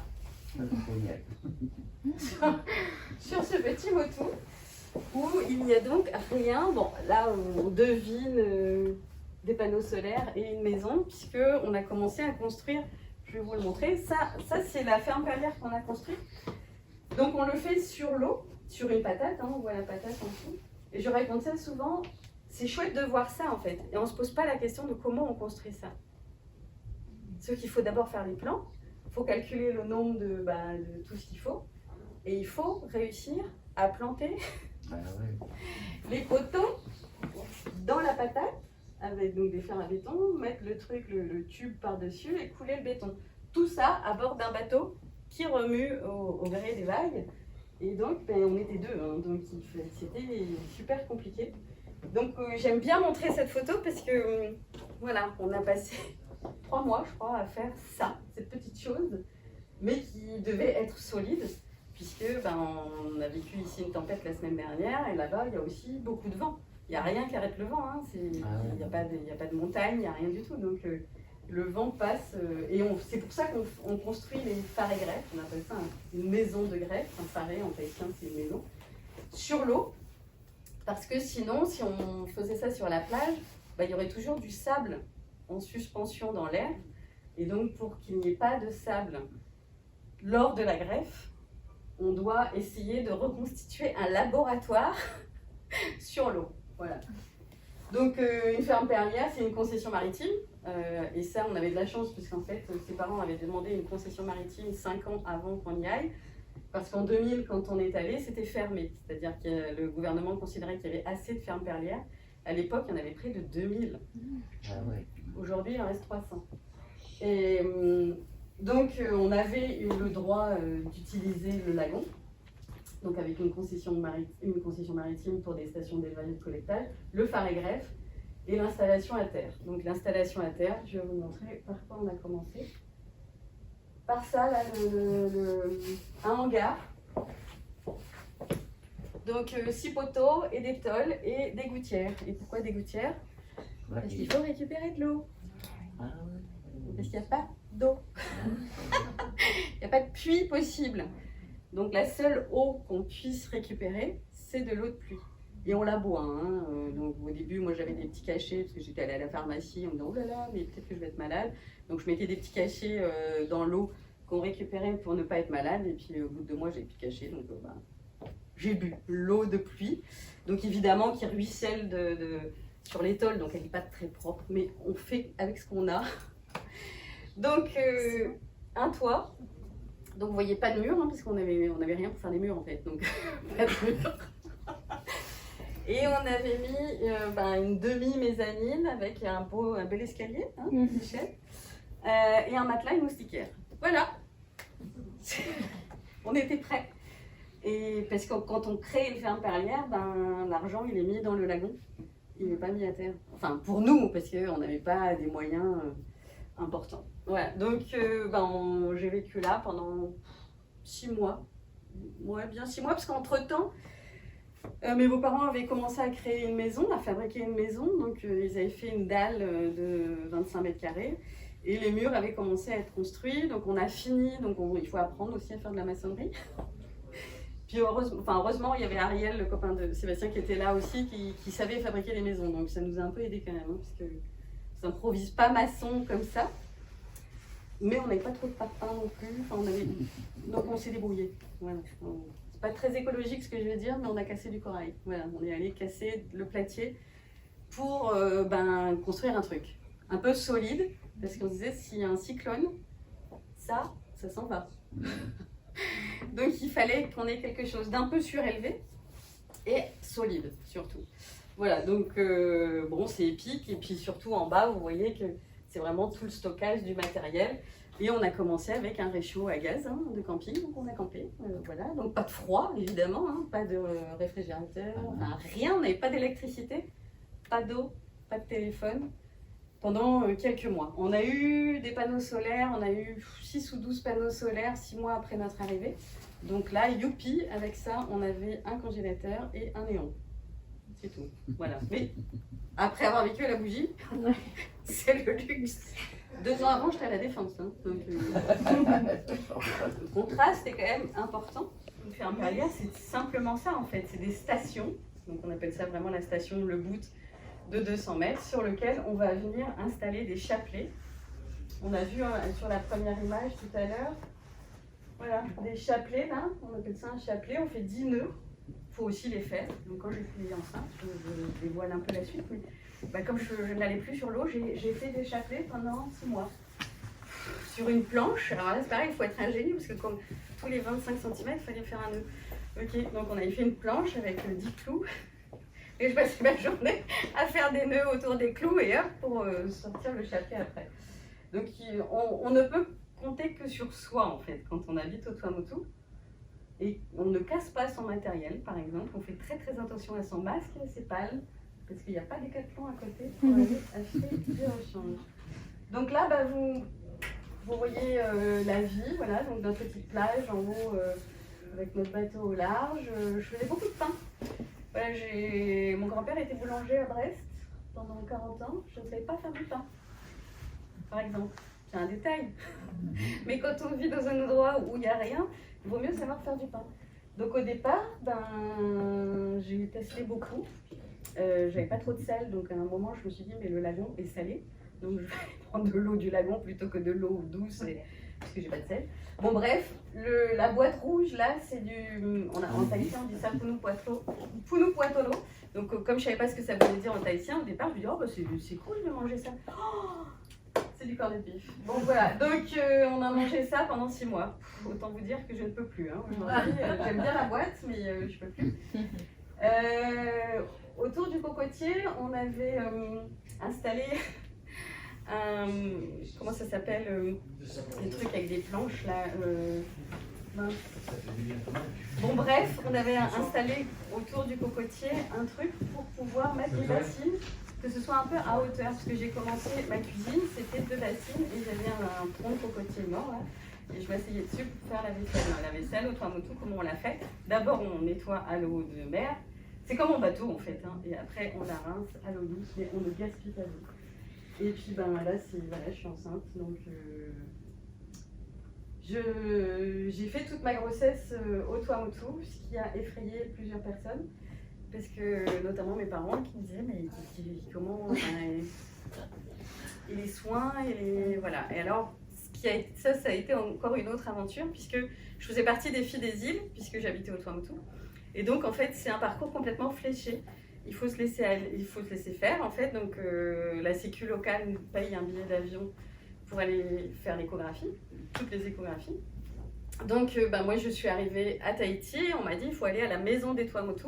Sur ce petit motu où il n'y a donc rien. Bon, là on devine des panneaux solaires et une maison, puisqu'on a commencé à construire, je vais vous le montrer. Ça c'est la ferme perlière qu'on a construite. Donc on le fait sur l'eau, sur une patate, hein, on voit la patate en dessous. Et je raconte ça souvent, c'est chouette de voir ça en fait. Et on ne se pose pas la question de comment on construit ça. Sauf qu'il faut d'abord faire les plans, il faut calculer le nombre de tout ce qu'il faut. Et il faut réussir à planter les poteaux dans la patate, avec donc des fers à béton, mettre le tube par-dessus et couler le béton. Tout ça à bord d'un bateau qui remue au gré des vagues. Et donc, on était deux, hein, donc c'était super compliqué. Donc, j'aime bien montrer cette photo parce que, voilà, on a passé 3 mois, je crois, à faire ça, cette petite chose, mais qui devait être solide, puisque on a vécu ici une tempête la semaine dernière, et là-bas, il y a aussi beaucoup de vent. Il n'y a rien qui arrête le vent, hein. Il n'y a pas de montagne, il n'y a rien du tout. Donc, le vent passe, et c'est pour ça qu'on construit les phares et greffes, on appelle ça une maison de greffe, un pharé en tahitien c'est une maison, sur l'eau, parce que sinon, si on faisait ça sur la plage, il y aurait toujours du sable en suspension dans l'air, et donc pour qu'il n'y ait pas de sable lors de la greffe, on doit essayer de reconstituer un laboratoire sur l'eau. Voilà. Donc une ferme perlière, c'est une concession maritime, et ça on avait de la chance parce qu'en fait ses parents avaient demandé une concession maritime 5 ans avant qu'on y aille, parce qu'en 2000 quand on est allé c'était fermé, c'est-à-dire que le gouvernement considérait qu'il y avait assez de fermes perlières. À l'époque il y en avait près de 2000. Aujourd'hui il en reste 300. Et donc on avait eu le droit d'utiliser le lagon, donc avec une concession maritime pour des stations d'élevage et de collectage, le phare et greffe et l'installation à terre. Donc l'installation à terre, je vais vous montrer par quoi on a commencé. Par ça, là, un hangar. Donc 6 poteaux et des tôles et des gouttières. Et pourquoi des gouttières? Parce qu'il faut récupérer de l'eau. Parce qu'il n'y a pas d'eau. Il n'y a pas de puits possible. Donc la seule eau qu'on puisse récupérer, c'est de l'eau de pluie. Et on la boit. Hein. Donc au début, moi j'avais des petits cachets, parce que j'étais allée à la pharmacie en me disant oh là là, mais peut-être que je vais être malade. Donc je mettais des petits cachets dans l'eau qu'on récupérait pour ne pas être malade. Et puis au bout de 2 mois, j'ai plus de cachets. Donc j'ai bu l'eau de pluie. Donc évidemment qui ruisselle sur les tôles, donc elle n'est pas très propre, mais on fait avec ce qu'on a. Donc un toit. Donc vous voyez pas de mur, hein, parce qu'on avait rien pour faire des murs en fait, donc pas de mur. Et on avait mis une demi-mezzanine avec un bel escalier, hein, et un matelas et moustiquaire. Voilà. On était prêts. Et parce que quand on crée une ferme perlière, l'argent il est mis dans le lagon, il n'est pas mis à terre. Enfin pour nous, parce qu'on n'avait pas des moyens importants. Voilà, donc j'ai vécu là pendant 6 mois. Ouais, bien 6 mois, parce qu'entre-temps, mes beaux-parents avaient commencé à créer une maison, à fabriquer une maison. Donc ils avaient fait une dalle de 25 mètres carrés. Et les murs avaient commencé à être construits. Donc on a fini, donc il faut apprendre aussi à faire de la maçonnerie. Puis heureusement, il y avait Ariel, le copain de Sébastien, qui était là aussi, qui savait fabriquer les maisons. Donc ça nous a un peu aidé quand même, hein, parce que on s'improvise pas maçon comme ça. Mais on n'avait pas trop de parpaings non plus, donc on s'est débrouillé. Voilà. C'est pas très écologique ce que je vais dire, mais on a cassé du corail. Voilà, on est allé casser le platier pour construire un truc un peu solide, parce qu'on disait s'il y a un cyclone, ça s'en va. Donc il fallait qu'on ait quelque chose d'un peu surélevé et solide surtout. Voilà, donc c'est épique, et puis surtout en bas vous voyez que c'est vraiment tout le stockage du matériel. Et on a commencé avec un réchaud à gaz de camping, donc on a campé. Voilà, donc pas de froid évidemment, hein, pas de réfrigérateur, rien, on n'avait pas d'électricité, pas d'eau, pas de téléphone. pendant quelques mois. On a eu des panneaux solaires, on a eu 6 ou 12 panneaux solaires 6 mois après notre arrivée. Donc là, youpi, avec ça, on avait un congélateur et un néon. C'est tout. Voilà. Mais après avoir vécu à la bougie, c'est le luxe. 2 ans avant, j'étais à la Défense. Hein. Donc, le contraste est quand même important. Donc, Impérial, c'est simplement ça en fait. C'est des stations. Donc, on appelle ça vraiment la station Le Bout de 200 mètres sur lequel on va venir installer des chapelets. On a vu sur la première image tout à l'heure. Voilà, des chapelets là. On appelle ça un chapelet. On fait 10 nœuds. Il faut aussi les faire. Donc, quand j'ai suis enceinte, je dévoile un peu la suite. Mais comme je n'allais plus sur l'eau, j'ai fait des chapelets pendant 6 mois. Sur une planche, alors là c'est pareil, il faut être ingénieux parce que comme tous les 25 cm, il fallait faire un nœud. Ok, donc on avait fait une planche avec 10 clous. Et je passais ma journée à faire des nœuds autour des clous et hop, pour sortir le chapelet après. Donc on ne peut compter que sur soi en fait quand on habite au Tuamotu. Et on ne casse pas son matériel par exemple, on fait très très attention à son masque et à ses pales. Parce qu'il n'y a pas Decathlon à côté pour aller acheter du rechange. Donc là, vous voyez la vie, voilà, donc notre petite plage en haut avec notre bateau au large. Je faisais beaucoup de pain. Voilà, mon grand-père était boulanger à Brest pendant 40 ans. Je ne savais pas faire du pain, par exemple. C'est un détail. Mais quand on vit dans un endroit où il n'y a rien, il vaut mieux savoir faire du pain. Donc au départ, j'ai testé beaucoup. J'avais pas trop de sel, donc à un moment je me suis dit mais le lagon est salé, donc je vais prendre de l'eau du lagon plutôt que de l'eau douce parce que j'ai pas de sel. Bon bref, la boîte rouge là c'est en tahitien on dit ça punu poitolo. Donc comme je savais pas ce que ça voulait dire en tahitien au départ je me dis oh bah, c'est cool de manger ça. Oh, c'est du corps de pif. Bon voilà, donc on a mangé ça pendant 6 mois. Autant vous dire que je ne peux plus. Hein. Aujourd'hui j'aime bien la boîte mais je peux plus. Autour du cocotier, on avait installé comment ça s'appelle les trucs avec des planches là. Bon bref, on avait installé autour du cocotier un truc pour pouvoir mettre des bassines, que ce soit un peu à hauteur, parce que j'ai commencé ma cuisine, c'était 2 bassines et j'avais un tronc de cocotier mort là. Et je m'asseyais dessus pour faire la vaisselle. La vaisselle au Tuamotu, comment on l'a fait? D'abord on nettoie à l'eau de mer. C'est comme en bateau en fait, hein. Et après on la rince à l'eau douce, mais on ne gaspille pas d'eau. Et puis là, voilà, je suis enceinte, donc j'ai fait toute ma grossesse au Tuamotu, ce qui a effrayé plusieurs personnes, parce que notamment mes parents qui me disaient mais comment et les soins voilà. Et alors ça a été encore une autre aventure puisque je faisais partie des filles des îles puisque j'habitais au Tuamotu. Et donc, en fait, c'est un parcours complètement fléché. Il faut se laisser faire, en fait. Donc, la sécu locale nous paye un billet d'avion pour aller faire l'échographie, toutes les échographies. Donc, moi, je suis arrivée à Tahiti. On m'a dit il faut aller à la maison des Tuamotu.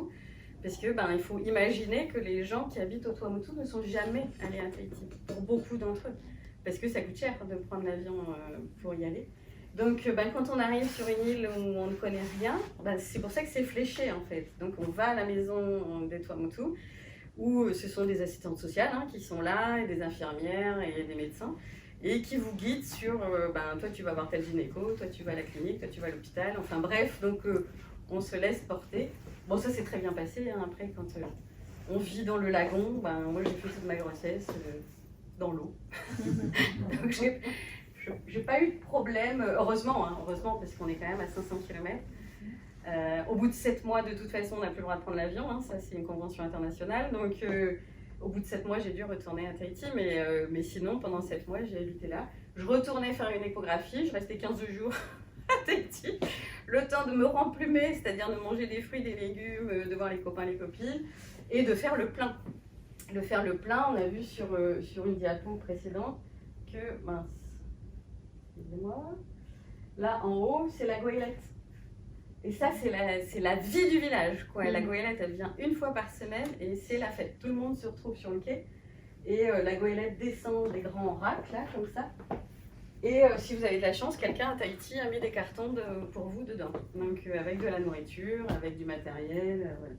Parce que, il faut imaginer que les gens qui habitent au Tuamotu ne sont jamais allés à Tahiti, pour beaucoup d'entre eux. Parce que ça coûte cher de prendre l'avion pour y aller. Donc, quand on arrive sur une île où on ne connaît rien, c'est pour ça que c'est fléché en fait. Donc, on va à la maison des Tuamotu, où ce sont des assistantes sociales qui sont là, et des infirmières et des médecins, et qui vous guident sur, toi tu vas voir tel gynéco, toi tu vas à la clinique, toi tu vas à l'hôpital, enfin bref, donc on se laisse porter. Bon, ça s'est très bien passé, après quand on vit dans le lagon, moi j'ai fait toute ma grossesse dans l'eau. Donc j'ai pas eu de problème, heureusement, parce qu'on est quand même à 500 km. Au bout de 7 mois, de toute façon, on n'a plus le droit de prendre l'avion, ça c'est une convention internationale. Donc au bout de 7 mois, j'ai dû retourner à Tahiti, mais sinon, pendant 7 mois, j'ai habité là. Je retournais faire une échographie, je restais 15 jours à Tahiti, le temps de me remplumer, c'est-à-dire de manger des fruits, des légumes, de voir les copains, les copines, et de faire le plein. On a vu sur une diapo précédente que, excusez-moi, là en haut, c'est la goélette. Et ça, c'est la vie du village, quoi. La goélette, elle vient une fois par semaine et c'est la fête. Tout le monde se retrouve sur le quai et la goélette descend des grands racks, là, comme ça. Et si vous avez de la chance, quelqu'un à Tahiti a mis des cartons pour vous dedans. Donc avec de la nourriture, avec du matériel, voilà.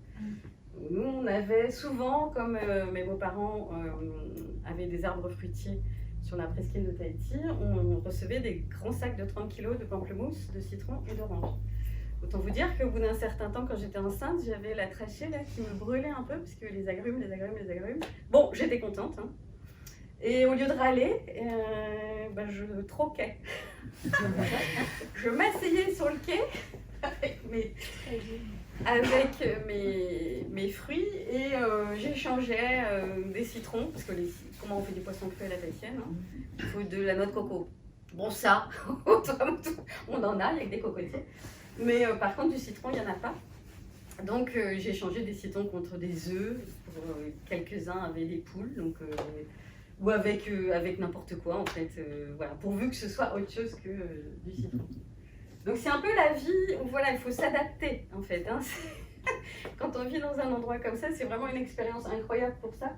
Nous, on avait souvent, comme mes beaux-parents avaient des arbres fruitiers sur la presqu'île de Tahiti, on recevait des grands sacs de 30 kilos de pamplemousse, de citron et d'orange. Autant vous dire qu'au bout d'un certain temps, quand j'étais enceinte, j'avais la trachée là, qui me brûlait un peu, parce que les agrumes. Bon, j'étais contente. Hein. Et au lieu de râler, je troquais. Je m'asseyais sur le quai avec mes fruits et j'échangeais des citrons, parce que comment on fait du poisson cru à la tahitienne, hein, il faut de la noix de coco. Bon, ça, on en a avec des cocotiers. Mais par contre, du citron, il n'y en a pas. Donc, j'ai échangé des citrons contre des œufs. Quelques-uns avaient des poules, donc, ou avec n'importe quoi, en fait. Voilà, pourvu que ce soit autre chose que du citron. Donc, c'est un peu la vie où voilà, il faut s'adapter, en fait. Hein. Quand on vit dans un endroit comme ça, c'est vraiment une expérience incroyable pour ça.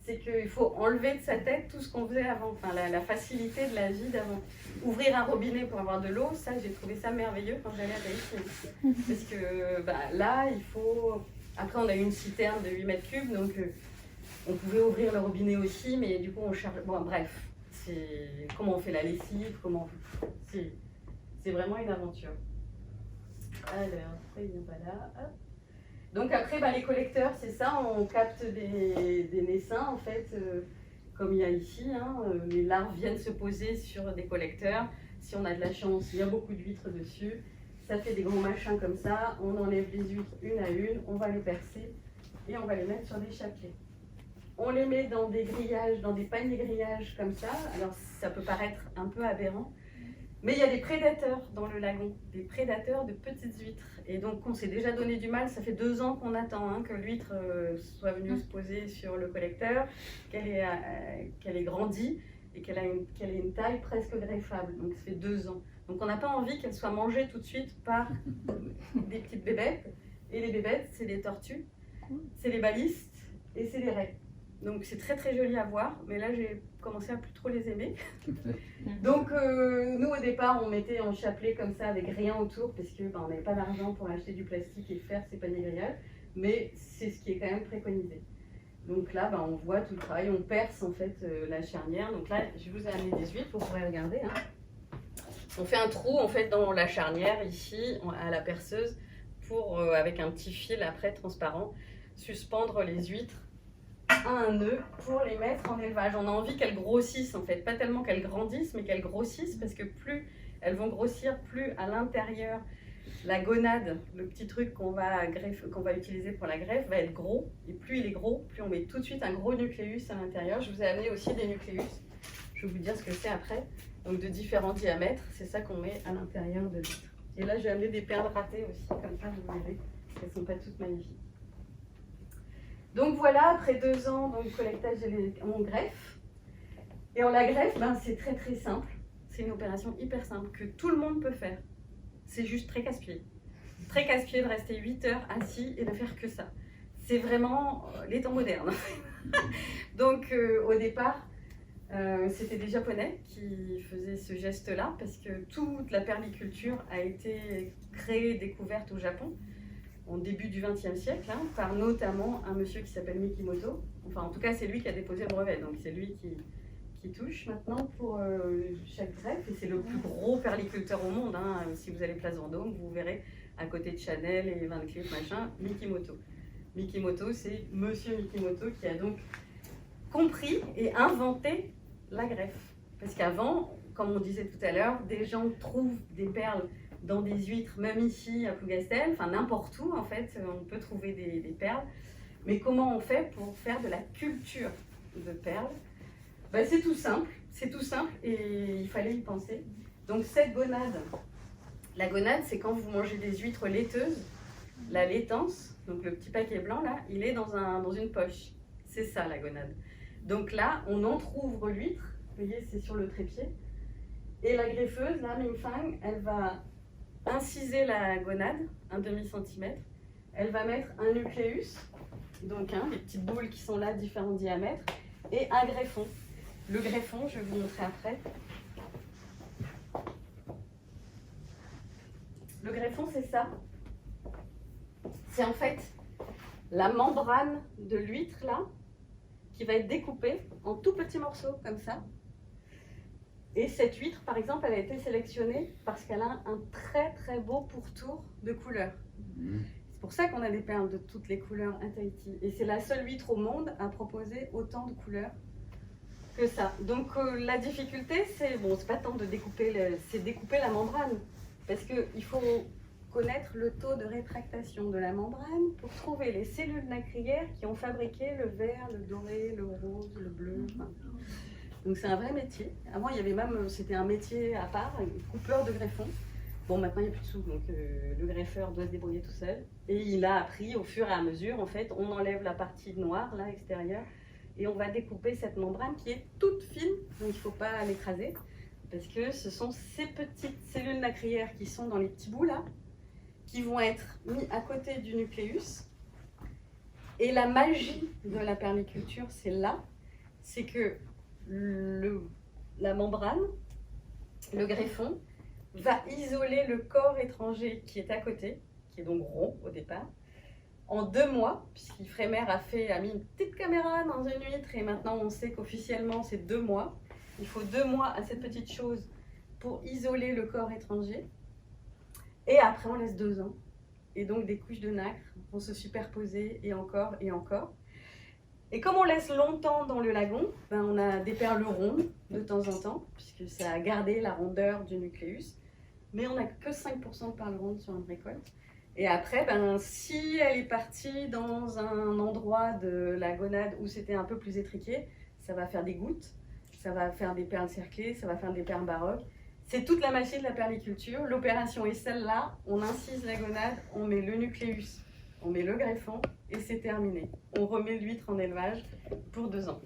C'est qu'il faut enlever de sa tête tout ce qu'on faisait avant, enfin la facilité de la vie d'avant. Ouvrir un robinet pour avoir de l'eau, ça j'ai trouvé ça merveilleux quand j'allais à Tahiti. Parce que là, il faut... Après on a eu une citerne de 8 mètres cubes, donc on pouvait ouvrir le robinet aussi, mais du coup on charge... Bon bref, c'est comment on fait la lessive, c'est vraiment une aventure. Alors, après il n'est pas là, hop. Donc après, les collecteurs, c'est ça, on capte des naissins, en fait, comme il y a ici. Hein, les larves viennent se poser sur des collecteurs. Si on a de la chance, il y a beaucoup d'huîtres dessus. Ça fait des grands machins comme ça. On enlève les huîtres une à une, on va les percer et on va les mettre sur des chapelets. On les met dans des grillages, dans des paniers grillages comme ça. Alors ça peut paraître un peu aberrant, mais il y a des prédateurs dans le lagon, des prédateurs de petites huîtres. Et donc, on s'est déjà donné du mal, ça fait 2 ans qu'on attend que l'huître soit venue se poser sur le collecteur, qu'elle ait grandi et qu'elle ait une taille presque greffable. Donc, ça fait 2 ans. Donc, on n'a pas envie qu'elle soit mangée tout de suite par des petites bébêtes. Et les bébêtes, c'est les tortues, c'est les balistes et c'est les raies. Donc c'est très très joli à voir, mais là j'ai commencé à plus trop les aimer. Donc nous au départ on mettait en chapelet comme ça avec rien autour parce que on n'avait pas d'argent pour acheter du plastique et faire ces paniers grillages, mais c'est ce qui est quand même préconisé. Donc là on voit tout le travail, on perce en fait la charnière. Donc là je vous ai amené des huîtres, vous pourrez regarder. Hein. On fait un trou en fait dans la charnière ici à la perceuse pour avec un petit fil après transparent suspendre les huîtres à un nœud pour les mettre en élevage. On a envie qu'elles grossissent en fait, pas tellement qu'elles grandissent, mais qu'elles grossissent parce que plus elles vont grossir, plus à l'intérieur, la gonade, le petit truc qu'on va utiliser pour la greffe, va être gros. Et plus il est gros, plus on met tout de suite un gros nucléus à l'intérieur. Je vous ai amené aussi des nucléus. Je vais vous dire ce que c'est après. Donc de différents diamètres, c'est ça qu'on met à l'intérieur de l'huître. Et là, j'ai amené des perles ratées aussi, comme ça vous verrez. Elles ne sont pas toutes magnifiques. Donc voilà, après 2 ans, donc collectage, on greffe. Et on la greffe, c'est très très simple. C'est une opération hyper simple que tout le monde peut faire. C'est juste très casse-pied. Très casse-pied de rester 8 heures assis et de faire que ça. C'est vraiment les temps modernes. Donc au départ, c'était des Japonais qui faisaient ce geste-là parce que toute la perliculture a été créée et découverte au Japon. Au début du XXe siècle, par notamment un monsieur qui s'appelle Mikimoto. Enfin, en tout cas, c'est lui qui a déposé le brevet, donc c'est lui qui touche maintenant pour chaque greffe. Et c'est le plus gros perliculteur au monde. Hein. Si vous allez Place Vendôme, vous verrez à côté de Chanel et Van Cleef, machin, Mikimoto. Mikimoto, c'est monsieur Mikimoto qui a donc compris et inventé la greffe. Parce qu'avant, comme on disait tout à l'heure, des gens trouvent des perles dans des huîtres, même ici à Plougastel, enfin n'importe où en fait, on peut trouver des perles. Mais comment on fait pour faire de la culture de perles? C'est tout simple et il fallait y penser. Donc cette gonade, la gonade c'est quand vous mangez des huîtres laiteuses, la laitance, donc le petit paquet blanc là, il est dans une poche. C'est ça la gonade. Donc là, on entrouvre l'huître, vous voyez c'est sur le trépied, et la greffeuse, la Mingfang, elle va inciser la gonade, un demi-centimètre. Elle va mettre un nucléus, donc les petites boules qui sont là, différents diamètres, et un greffon. Le greffon, je vais vous montrer après. Le greffon, c'est ça. C'est en fait la membrane de l'huître là, qui va être découpée en tout petits morceaux comme ça. Et cette huître, par exemple, elle a été sélectionnée parce qu'elle a un très très beau pourtour de couleurs. C'est pour ça qu'on a des perles de toutes les couleurs à Tahiti. Et c'est la seule huître au monde à proposer autant de couleurs que ça. Donc la difficulté, c'est pas tant de découper, c'est découper la membrane. Parce qu'il faut connaître le taux de rétractation de la membrane pour trouver les cellules nacrières qui ont fabriqué le vert, le doré, le rose, le bleu. Donc c'est un vrai métier. Avant, il y avait même, c'était un métier à part, coupeur de greffons. Bon, maintenant, il n'y a plus de sous, donc le greffeur doit se débrouiller tout seul. Et il a appris au fur et à mesure, en fait, on enlève la partie noire, là, extérieure, et on va découper cette membrane qui est toute fine, donc il ne faut pas l'écraser, parce que ce sont ces petites cellules nacrières qui sont dans les petits bouts, là, qui vont être mis à côté du nucléus. Et la magie de la permaculture, c'est là, c'est que la membrane, le greffon, va isoler le corps étranger qui est à côté, qui est donc rond au départ, en 2 mois, puisqu'Ifremer a mis une petite caméra dans une huître et maintenant on sait qu'officiellement c'est 2 mois. Il faut 2 mois à cette petite chose pour isoler le corps étranger. Et après on laisse 2 ans. Et donc des couches de nacre vont se superposer et encore et encore. Et comme on laisse longtemps dans le lagon, on a des perles rondes de temps en temps, puisque ça a gardé la rondeur du nucléus. Mais on n'a que 5% de perles rondes sur une récolte. Et après, si elle est partie dans un endroit de la gonade où c'était un peu plus étriqué, ça va faire des gouttes, ça va faire des perles cerclées, ça va faire des perles baroques. C'est toute la magie de la perliculture. L'opération est celle-là, on incise la gonade, on met le nucléus, on met le greffon et c'est terminé. On remet l'huître en élevage pour 2 ans.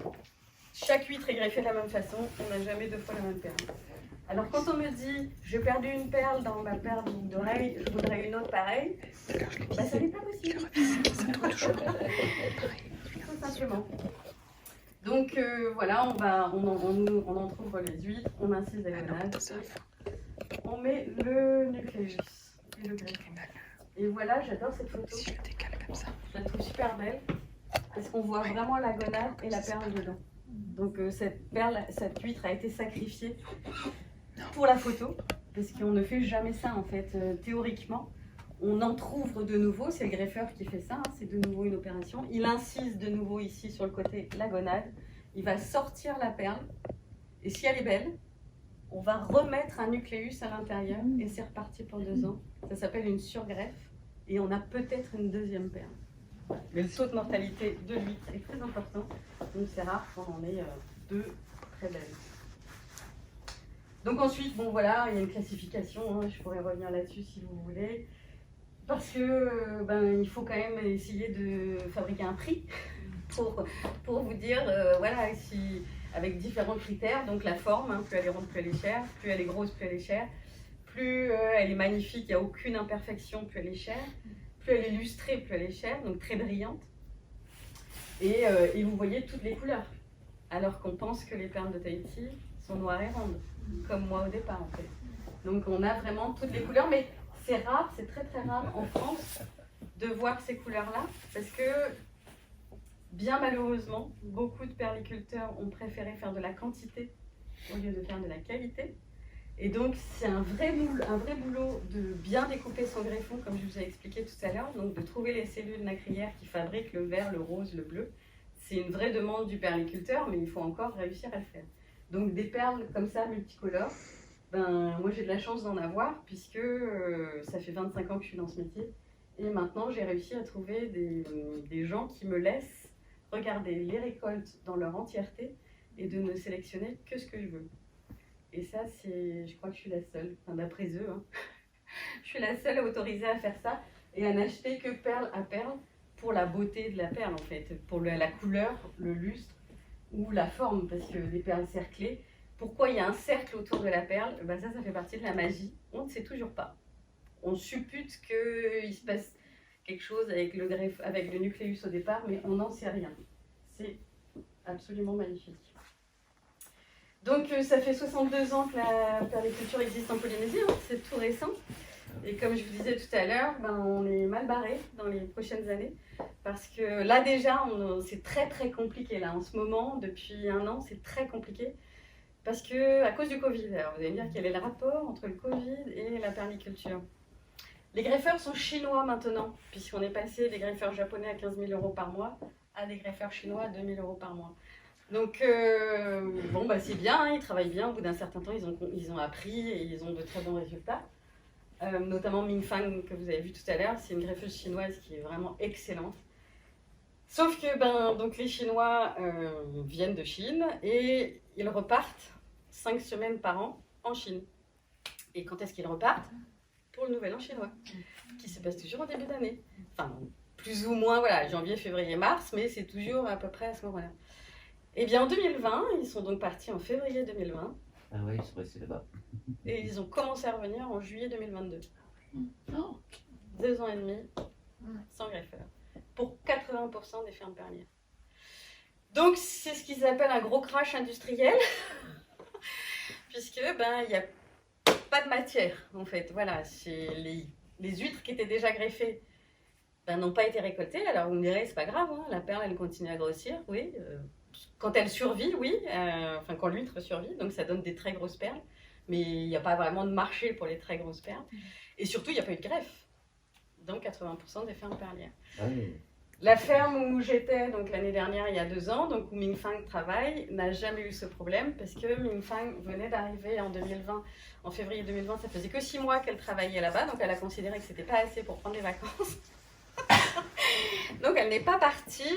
Chaque huître est greffée de la même façon, on n'a jamais 2 fois la même perle. Alors quand on me dit j'ai perdu une perle dans ma perle d'oreille, je voudrais une autre pareille, ça n'est pas possible. Tout simplement. Donc voilà, on entrouvre les huîtres, on incise la gonade, on met le nucléus et le greffon. Et voilà, j'adore cette photo. Je la trouve super belle parce qu'on voit vraiment la gonade et la perle dedans. Donc cette huître a été sacrifiée pour la photo, parce qu'on ne fait jamais ça en fait. Théoriquement, on entrouvre de nouveau, c'est le greffeur qui fait ça, c'est de nouveau une opération. Il incise de nouveau ici sur le côté la gonade, il va sortir la perle, et si elle est belle, on va remettre un nucléus à l'intérieur, et c'est reparti pour 2 ans. Ça s'appelle une surgreffe, et on a peut-être une deuxième perle. Le taux de mortalité de l'huître est très important, donc c'est rare qu'on en ait 2 très belles. Donc ensuite, voilà, il y a une classification, je pourrais revenir là-dessus si vous voulez, parce que il faut quand même essayer de fabriquer un prix pour vous dire, voilà, si, avec différents critères, donc la forme, plus elle est ronde, plus elle est chère, plus elle est grosse, plus elle est chère, plus elle est magnifique, il n'y a aucune imperfection, plus elle est chère, plus elle est lustrée, plus elle est chère, donc très brillante, et vous voyez toutes les couleurs, alors qu'on pense que les perles de Tahiti sont noires et rondes, comme moi au départ en fait. Donc on a vraiment toutes les couleurs, mais c'est rare, c'est très très rare en France de voir ces couleurs-là, parce que bien malheureusement, beaucoup de perliculteurs ont préféré faire de la quantité au lieu de faire de la qualité. Et donc c'est un vrai boulot de bien découper son greffon, comme je vous ai expliqué tout à l'heure, donc de trouver les cellules nacrières qui fabriquent le vert, le rose, le bleu. C'est une vraie demande du perliculteur, mais il faut encore réussir à le faire. Donc des perles comme ça, multicolores, moi j'ai de la chance d'en avoir, puisque ça fait 25 ans que je suis dans ce métier. Et maintenant j'ai réussi à trouver des gens qui me laissent regarder les récoltes dans leur entièreté et de ne sélectionner que ce que je veux. Et ça, je crois que je suis la seule, d'après eux, je suis la seule autorisée à faire ça et à n'acheter que perle à perle pour la beauté de la perle en fait, pour la couleur, le lustre ou la forme, parce que les perles cerclées, pourquoi il y a un cercle autour de la perle, ça fait partie de la magie, on ne sait toujours pas. On suppute qu'il se passe quelque chose avec le nucléus au départ, mais on n'en sait rien. C'est absolument magnifique. Donc ça fait 62 ans que la perliculture existe en Polynésie, c'est tout récent. Et comme je vous disais tout à l'heure, on est mal barré dans les prochaines années. Parce que là déjà, c'est très très compliqué. Là, en ce moment, depuis 1 an, c'est très compliqué. Parce que à cause du Covid. Alors vous allez me dire quel est le rapport entre le Covid et la permaculture. Les greffeurs sont chinois maintenant, puisqu'on est passé des greffeurs japonais à 15 000 € par mois à des greffeurs chinois à 2 000 € par mois. Donc, c'est bien, hein, ils travaillent bien. Au bout d'un certain temps, ils ont appris et ils ont de très bons résultats. Notamment Mingfang, que vous avez vu tout à l'heure, c'est une greffeuse chinoise qui est vraiment excellente. Sauf que donc les Chinois viennent de Chine et ils repartent 5 semaines par an en Chine. Et quand est-ce qu'ils repartent? Pour le Nouvel An chinois, qui se passe toujours au début d'année. Enfin, plus ou moins, voilà, janvier, février, mars, mais c'est toujours à peu près à ce moment-là. Et bien en 2020, ils sont donc partis en février 2020. Ah ouais, ils sont restés là-bas. Et ils ont commencé à revenir en juillet 2022. Oh. 2 ans et demi, sans greffeur. Pour 80% des fermes perlières. Donc c'est ce qu'ils appellent un gros crash industriel. Puisque, il n'y a pas de matière, en fait. Voilà, les huîtres qui étaient déjà greffées n'ont pas été récoltées. Alors vous me direz, c'est pas grave, hein, la perle, elle continue à grossir, oui. Quand elle survit, oui. Quand l'huître survit, donc ça donne des très grosses perles. Mais il n'y a pas vraiment de marché pour les très grosses perles. Et surtout, il n'y a pas eu de greffe. Donc 80% des fermes perlières. Ah oui. La ferme où j'étais donc l'année dernière, il y a 2 ans, donc où Mingfang travaille, n'a jamais eu ce problème parce que Mingfang venait d'arriver en 2020, en février 2020, ça faisait que 6 mois qu'elle travaillait là-bas, donc elle a considéré que c'était pas assez pour prendre des vacances. Donc elle n'est pas partie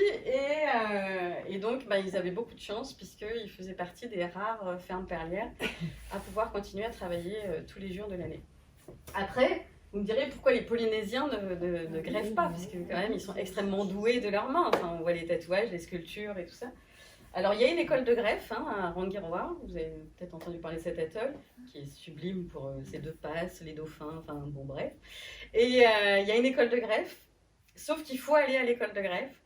et donc ils avaient beaucoup de chance puisqu'ils faisaient partie des rares fermes perlières à pouvoir continuer à travailler tous les jours de l'année. Après, vous me direz pourquoi les Polynésiens ne greffent pas, parce que quand même ils sont extrêmement doués de leurs mains. Enfin, on voit les tatouages, les sculptures et tout ça. Alors il y a une école de greffe à Rangiroa, vous avez peut-être entendu parler de cet atoll, qui est sublime pour ses 2 passes, les dauphins, enfin bon bref. Et il y a une école de greffe, sauf qu'il faut aller à l'école de greffe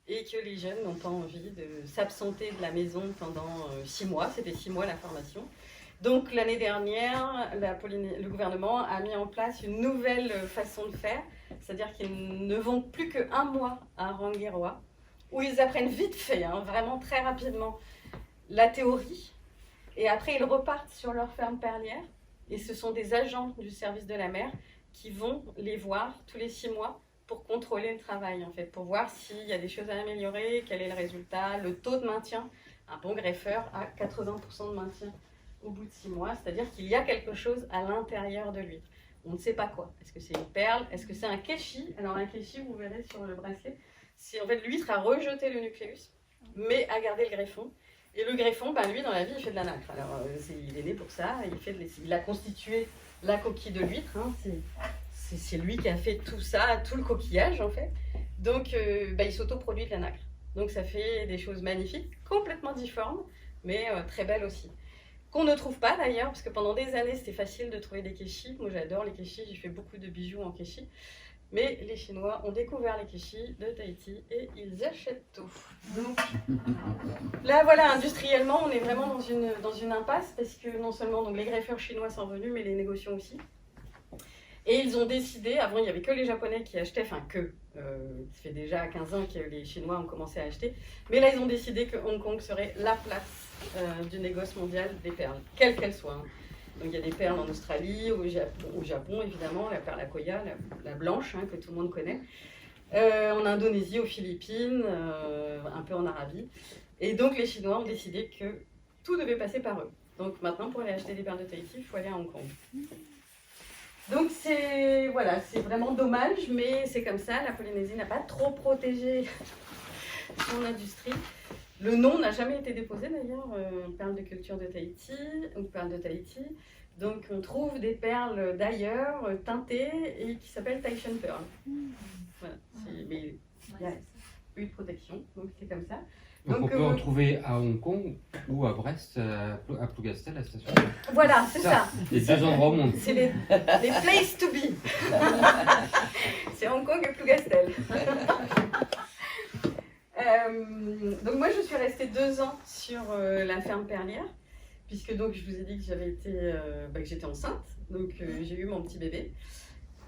et que les jeunes n'ont pas envie de s'absenter de la maison pendant 6 mois, c'était 6 mois la formation. Donc l'année dernière, le gouvernement a mis en place une nouvelle façon de faire, c'est-à-dire qu'ils ne vont plus qu'1 mois à Rangiroa, où ils apprennent vite fait, vraiment très rapidement, la théorie, et après ils repartent sur leur ferme perlière, et ce sont des agents du service de la mer qui vont les voir tous les 6 mois pour contrôler le travail, en fait, pour voir s'il y a des choses à améliorer, quel est le résultat, le taux de maintien. Un bon greffeur a 80% de maintien au bout de 6 mois, c'est-à-dire qu'il y a quelque chose à l'intérieur de l'huître. On ne sait pas quoi. Est-ce que c'est une perle? Est-ce que c'est un kéchi? Alors un kéchi, vous verrez sur le bracelet, c'est en fait l'huître a rejeté le nucléus, mais a gardé le greffon. Et le greffon, lui, dans la vie, il fait de la nacre. Alors il est né pour ça, il a constitué la coquille de l'huître, c'est lui qui a fait tout ça, tout le coquillage en fait. Donc il s'autoproduit de la nacre. Donc ça fait des choses magnifiques, complètement difformes, mais très belles aussi. Qu'on ne trouve pas d'ailleurs, parce que pendant des années c'était facile de trouver des kéchis. Moi j'adore les kéchis, j'ai fait beaucoup de bijoux en kéchi. Mais les Chinois ont découvert les kéchis de Tahiti et ils achètent tout. Donc là voilà, industriellement on est vraiment dans une impasse, parce que non seulement donc, les greffeurs chinois sont venus, mais les négociants aussi. Et ils ont décidé, avant il n'y avait que les Japonais qui achetaient, ça fait déjà 15 ans que les Chinois ont commencé à acheter, mais là ils ont décidé que Hong Kong serait la place du négoce mondial des perles, quelles qu'elles soient. Donc il y a des perles en Australie, au Japon évidemment, la perle Akoya, la blanche que tout le monde connaît, en Indonésie, aux Philippines, un peu en Arabie. Et donc les Chinois ont décidé que tout devait passer par eux. Donc maintenant pour aller acheter des perles de Tahiti, il faut aller à Hong Kong. Donc c'est vraiment dommage, mais c'est comme ça, la Polynésie n'a pas trop protégé son industrie. Le nom n'a jamais été déposé d'ailleurs, perle de culture de Tahiti ou perle de Tahiti. Donc on trouve des perles d'ailleurs teintées et qui s'appellent Tahitian Pearl. Voilà, mais il y a eu de protection, donc c'est comme ça. Donc on peut en trouver à Hong Kong ou à Brest, à Plougastel, la station. Voilà, c'est ça. Les 2 endroits au monde. C'est les places to be. C'est Hong Kong et Plougastel. Donc moi je suis restée 2 ans sur la ferme perlière, puisque donc je vous ai dit que j'avais été, que j'étais enceinte, donc j'ai eu mon petit bébé.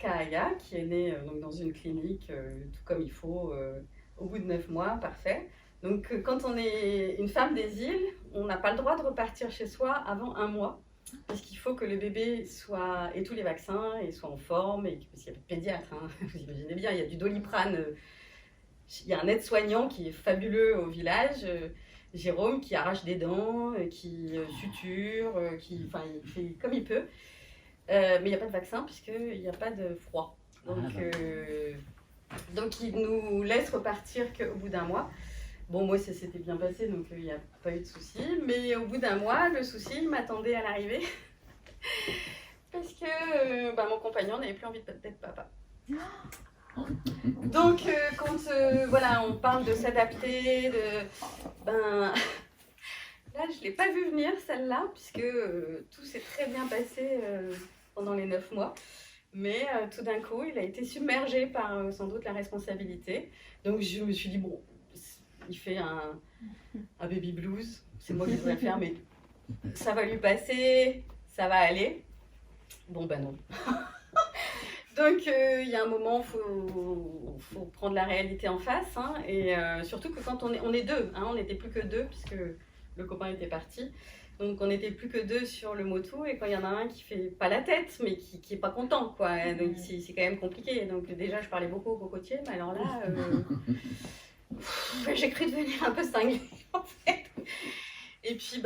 Kaya, qui est née donc dans une clinique tout comme il faut, au bout de 9 mois, parfait. Donc quand on est une femme des îles, on n'a pas le droit de repartir chez soi avant 1 mois, parce qu'il faut que le bébé ait tous les vaccins et soit en forme, et parce qu'il y a pas de pédiatre, hein. Vous imaginez bien, il y a du Doliprane, il y a un aide-soignant qui est fabuleux au village, Jérôme, qui arrache des dents, qui suture, il fait comme il peut. Mais il n'y a pas de vaccin puisqu'il n'y a pas de froid. Donc il nous laisse repartir qu'au bout d'1 mois. Bon, moi ça s'était bien passé, donc il n'y a pas eu de souci. Mais au bout d'1 mois, le souci m'attendait à l'arrivée. Parce que mon compagnon n'avait plus envie d'être papa. Donc quand on parle de s'adapter, là je ne l'ai pas vu venir celle-là, puisque tout s'est très bien passé pendant les 9 mois. Mais tout d'un coup, il a été submergé par sans doute la responsabilité. Donc je me suis dit, bon, il fait un baby blues, c'est moi qui devrais le faire, mais ça va lui passer, ça va aller. Bon non. Donc il y a un moment, il faut prendre la réalité en face, hein, et surtout que quand on est 2, hein, on n'était plus que 2 puisque le copain était parti. Donc on n'était plus que 2 sur le moto, et quand il y en a un qui fait pas la tête, mais qui est pas content, quoi. Donc c'est quand même compliqué. Donc déjà je parlais beaucoup au cocotier, mais alors là, j'ai cru devenir un peu cinglée en fait. Et puis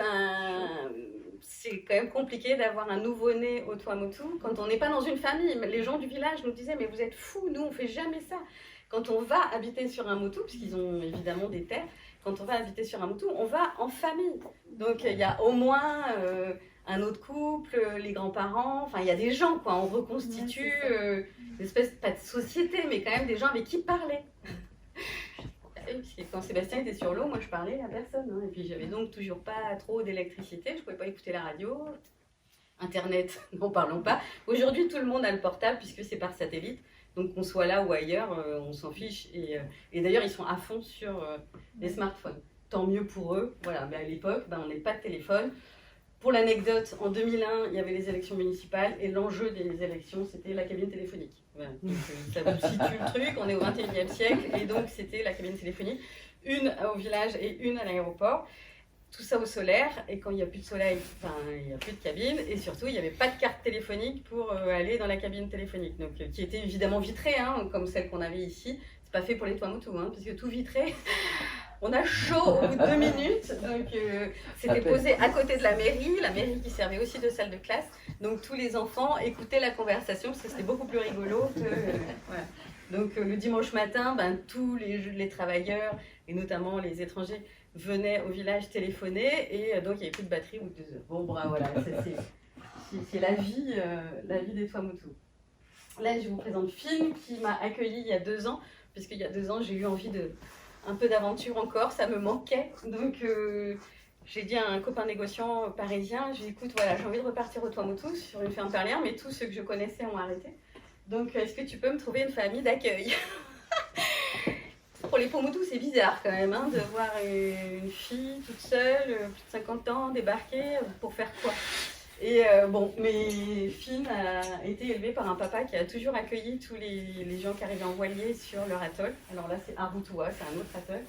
c'est quand même compliqué d'avoir un nouveau-né au Tuamotu quand on n'est pas dans une famille. Les gens du village nous disaient, mais vous êtes fous, nous on fait jamais ça. Quand on va habiter sur un motu, parce qu'ils ont évidemment des terres, quand on va habiter sur un motu, on va en famille. Donc il y a au moins un autre couple, les grands-parents, enfin il y a des gens, quoi. On reconstitue une espèce, pas de société, mais quand même des gens avec qui parler. Parce que quand Sébastien était sur l'eau, moi je parlais à personne, hein. Et puis j'avais donc toujours pas trop d'électricité, je pouvais pas écouter la radio, Internet, n'en parlons pas. Aujourd'hui tout le monde a le portable puisque c'est par satellite. Donc qu'on soit là ou ailleurs, on s'en fiche. Et d'ailleurs, ils sont à fond sur les smartphones. Tant mieux pour eux. Voilà. Mais à l'époque, on n'avait pas de téléphone. Pour l'anecdote, en 2001, il y avait les élections municipales. Et l'enjeu des élections, c'était la cabine téléphonique. Voilà. Donc, ça vous situe le truc. On est au XXIe siècle. Et donc, c'était la cabine téléphonique. Une au village et une à l'aéroport. Tout ça au solaire, et quand il n'y a plus de soleil, il n'y a plus de cabine, et surtout il n'y avait pas de carte téléphonique pour aller dans la cabine téléphonique, donc qui était évidemment vitrée, hein, comme celle qu'on avait ici. C'est pas fait pour les Tuamotu, hein, puisque tout vitré, on a chaud au bout de 2 minutes. Donc c'était posé à côté de la mairie qui servait aussi de salle de classe. Donc tous les enfants écoutaient la conversation parce que c'était beaucoup plus rigolo que voilà. Donc le dimanche matin, tous les travailleurs et notamment les étrangers venaient au village téléphoner, et donc il n'y avait plus de batterie au bout de 2 heures. Bon, voilà, c'est la vie des Tuamotu. Là, je vous présente Finn qui m'a accueillie il y a 2 ans, parce qu'il y a 2 ans, j'ai eu envie un peu d'aventure encore, ça me manquait. Donc j'ai dit à un copain négociant parisien, j'ai dit, écoute, voilà, j'ai envie de repartir au Tuamotu sur une ferme perlière, mais tous ceux que je connaissais ont arrêté. Donc est-ce que tu peux me trouver une famille d'accueil? Pour les Pomotou, c'est bizarre quand même, hein, de voir une fille toute seule, plus de 50 ans, débarquer, pour faire quoi? Et mais Finn a été élevée par un papa qui a toujours accueilli tous les gens qui arrivaient en voilier sur leur atoll. Alors là, c'est Arutua, c'est un autre atoll.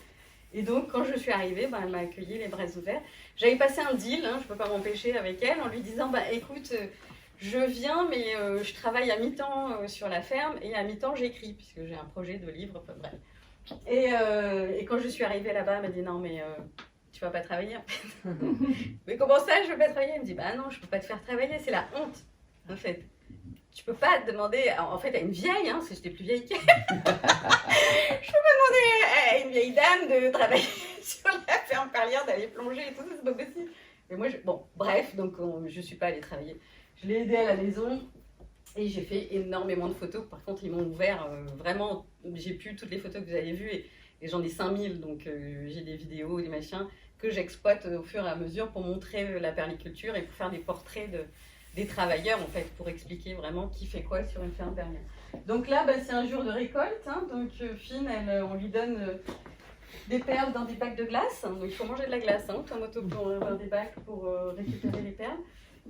Et donc, quand je suis arrivée, elle m'a accueilli les bras ouverts. J'avais passé un deal, hein, je ne peux pas m'empêcher avec elle, en lui disant, écoute, je viens, mais je travaille à mi-temps sur la ferme, et à mi-temps, j'écris, puisque j'ai un projet de livre, bref. Et quand je suis arrivée là-bas, elle m'a dit, non, mais tu vas pas travailler. Mais comment ça, je vais pas travailler? Elle me dit, non, je peux pas te faire travailler, c'est la honte, en fait. Tu peux pas demander, en fait, à une vieille, parce que j'étais plus vieille qu'elle. Je peux pas demander à une vieille dame de travailler sur la ferme perlière, d'aller plonger et tout ça, c'est pas possible. Mais moi, bref, donc je suis pas allée travailler. Je l'ai aidée à la maison. Et j'ai fait énormément de photos. Par contre, ils m'ont ouvert vraiment. J'ai pu toutes les photos que vous avez vues, et j'en ai 5000. Donc, j'ai des vidéos, des machins que j'exploite au fur et à mesure pour montrer la perliculture et pour faire des portraits des travailleurs, en fait, pour expliquer vraiment qui fait quoi sur une ferme perlière. Donc là, c'est un jour de récolte. Hein, donc, Finn, on lui donne des perles dans des bacs de glace. Donc, il faut manger de la glace. Tuamotu pour avoir des bacs pour récupérer les perles.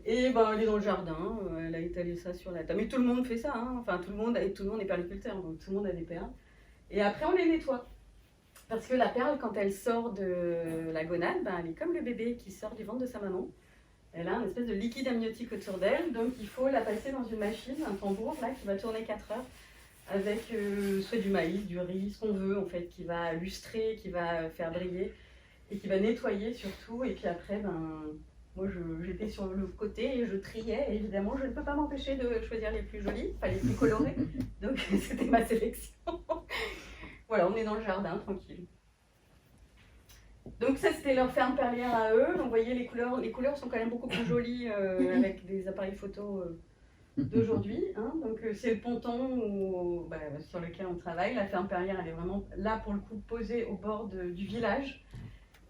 Et ben, elle est dans le jardin, elle a étalé ça sur la table. Mais tout le monde fait ça, hein. Enfin tout le monde est perliculteur, donc tout le monde a des perles. Et après on les nettoie. Parce que la perle, quand elle sort de la gonade, ben, elle est comme le bébé qui sort du ventre de sa maman. Elle a une espèce de liquide amniotique autour d'elle, donc il faut la passer dans une machine, un tambour là, qui va tourner 4 heures, avec soit du maïs, du riz, ce qu'on veut en fait, qui va lustrer, qui va faire briller, et qui va nettoyer surtout. Et puis après, ben, moi j'étais sur le côté et je triais, et évidemment je ne peux pas m'empêcher de choisir les plus jolies, enfin les plus colorées, donc c'était ma sélection. Voilà, on est dans le jardin, tranquille. Donc ça, c'était leur ferme perlière à eux. Donc vous voyez, les couleurs sont quand même beaucoup plus jolies avec des appareils photo d'aujourd'hui. Hein. Donc c'est le ponton sur lequel on travaille. La ferme perlière, elle est vraiment là, pour le coup, posée au bord du village.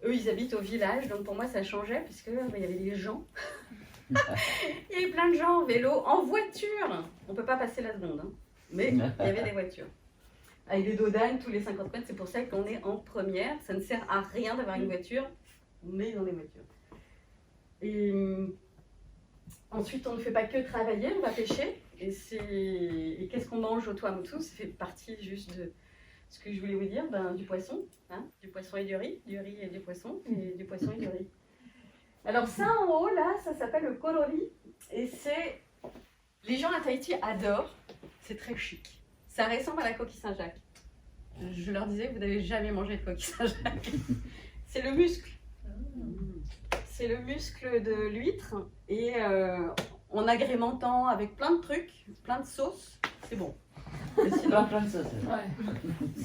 Eux, ils habitent au village. Donc pour moi, ça changeait, puisque il y avait des gens. Il y avait plein de gens en vélo, en voiture. On ne peut pas passer la seconde, hein. Mais il y avait des voitures. Avec des dos d'âne tous les 50 mètres, c'est pour ça qu'on est en première. Ça ne sert à rien d'avoir une voiture, on est dans les voitures. Et ensuite, on ne fait pas que travailler, on va pêcher. Et qu'est-ce qu'on mange au Tuamotu? Ça fait partie juste de ce que je voulais vous dire, du poisson. Hein, du poisson et du riz et du poisson, et du poisson et du riz. Alors ça en haut, là, ça s'appelle le korori. Et c'est... Les gens à Tahiti adorent, c'est très chic. Ça ressemble à la coquille Saint-Jacques. Je leur disais, vous n'avez jamais mangé de coquille Saint-Jacques. C'est le muscle. C'est le muscle de l'huître. Et en agrémentant avec plein de trucs, plein de sauces, c'est bon. Et sinon, Plein de sauces.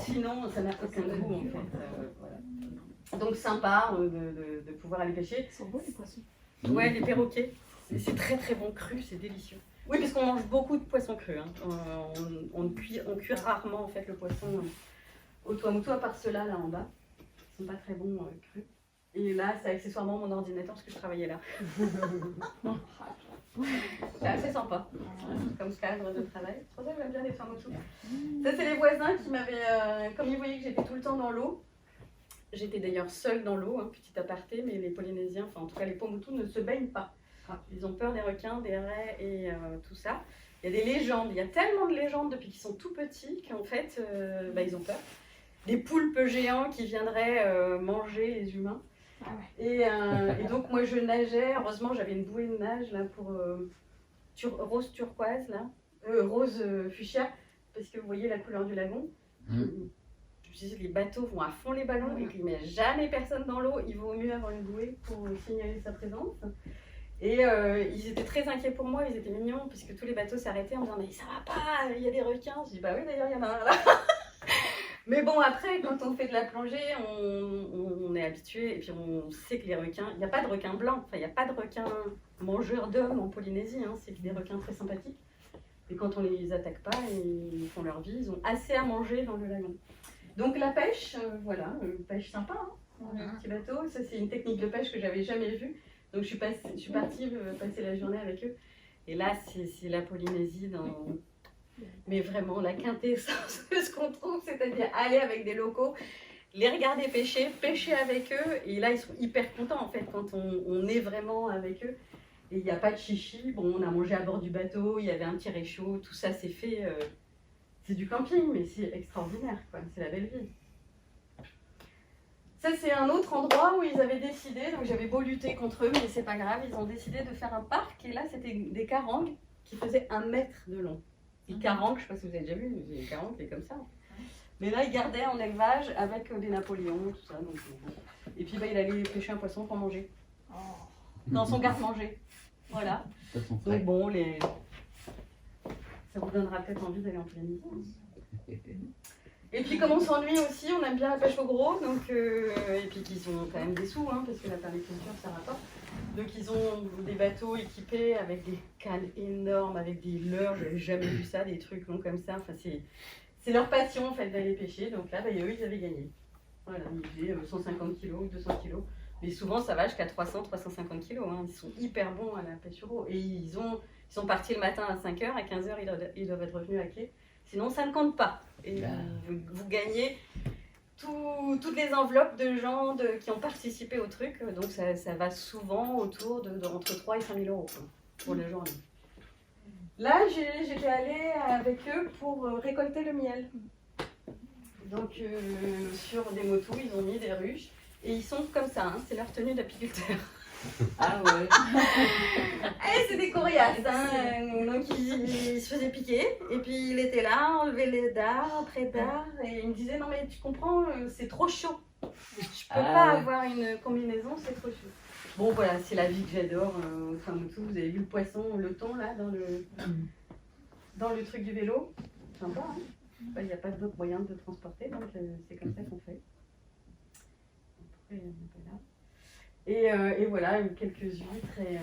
sinon, ça n'a aucun goût en fait. Voilà. Donc sympa de pouvoir aller pêcher. Ils sont beaux les poissons. Ouais, les perroquets. C'est très très bon cru, c'est délicieux. Oui, parce qu'on mange beaucoup de poissons crus. Hein. On cuit rarement en fait le poisson au Tuamotu, à part ceux-là là en bas. Ils sont pas très bons crus. Et là, c'est accessoirement mon ordinateur parce que je travaillais là. C'est assez sympa comme cadre de travail. C'est pour ça que j'aime bien les Tuamotu. Ça, c'est les voisins qui m'avaient, comme ils voyaient que j'étais tout le temps dans l'eau. J'étais d'ailleurs seule dans l'eau, hein, petit aparté, mais les Polynésiens, enfin en tout cas les Pomotu, ne se baignent pas. Ils ont peur des requins, des raies et tout ça. Il y a des légendes, il y a tellement de légendes depuis qu'ils sont tout petits qu'en fait, ils ont peur. Des poulpes géants qui viendraient manger les humains. Ah ouais. Et donc moi je nageais, heureusement j'avais une bouée de nage là pour rose turquoise, là, rose fuchsia, parce que vous voyez la couleur du lagon. Je disais, les bateaux vont à fond les ballons et qu'il n'y a jamais personne dans l'eau, il vaut mieux avoir une bouée pour signaler sa présence. Et ils étaient très inquiets pour moi, ils étaient mignons, puisque tous les bateaux s'arrêtaient en me disant mais ça va pas, il y a des requins. Je dis bah oui d'ailleurs il y en a un là. Mais bon après quand on fait de la plongée, on est habitué et puis on sait que les requins, il n'y a pas de requins blancs, enfin il n'y a pas de requins mangeurs d'hommes en Polynésie, hein, c'est des requins très sympathiques. Et quand on les attaque pas, ils font leur vie, ils ont assez à manger dans le lagon. Donc la pêche, pêche sympa, hein, le petit bateau, ça c'est une technique de pêche que j'avais jamais vue. Donc je suis partie passer la journée avec eux. Et là, c'est la Polynésie, mais vraiment la quintessence de ce qu'on trouve, c'est-à-dire aller avec des locaux, les regarder pêcher, pêcher avec eux. Et là, ils sont hyper contents en fait quand on est vraiment avec eux. Et il n'y a pas de chichi. Bon, on a mangé à bord du bateau, il y avait un petit réchaud, tout ça c'est fait. C'est du camping, mais c'est extraordinaire, quoi. C'est la belle vie. Ça, c'est un autre endroit où ils avaient décidé, donc j'avais beau lutter contre eux, mais c'est pas grave, ils ont décidé de faire un parc, et là, c'était des carangues qui faisaient 1 mètre de long. Les carangues, je sais pas si vous avez déjà vu, mais les carangues, c'est comme ça. Mais là, ils gardaient en élevage avec des Napoléons, tout ça. Donc, et puis, il allait pêcher un poisson pour manger. Dans son garde-manger. Voilà. Donc bon, ça vous donnera peut-être envie d'aller en Polynésie. Et puis comme on s'ennuie aussi, on aime bien la pêche au gros, donc, et puis qu'ils ont quand même des sous, hein, parce que la permaculture ça rapporte. Donc ils ont des bateaux équipés avec des cannes énormes, avec des leurres, je n'avais jamais vu ça, des trucs longs comme ça. Enfin, c'est leur passion en fait d'aller pêcher, donc là eux ils avaient gagné. Voilà, ils faisaient 150 kg ou 200 kg. Mais souvent ça va jusqu'à 300-350 kg, hein. Ils sont hyper bons à la pêche au gros. Et ils sont partis le matin à 5h, à 15h ils doivent être revenus à quai. Sinon, ça ne compte pas. Et vous gagnez toutes les enveloppes de gens qui ont participé au truc. Donc ça va souvent autour entre 3 et 5 000 euros quoi, pour les journées. Là, j'étais allée avec eux pour récolter le miel. Donc sur des motos, ils ont mis des ruches. Et ils sont comme ça, hein, c'est leur tenue d'apiculteur. Ah ouais. Et c'est des coriaces, hein. Donc il se faisait piquer, et puis il était là, enlever les dards après dards, et il me disait non mais tu comprends, c'est trop chaud. Je peux pas avoir une combinaison, c'est trop chaud. Bon voilà, c'est la vie que j'adore. Enfin tout, vous avez vu le poisson, le thon là dans le truc du vélo, sympa. Hein, il n'y a pas d'autre moyen de transporter, donc c'est comme ça qu'on fait. Et voilà, quelques huîtres.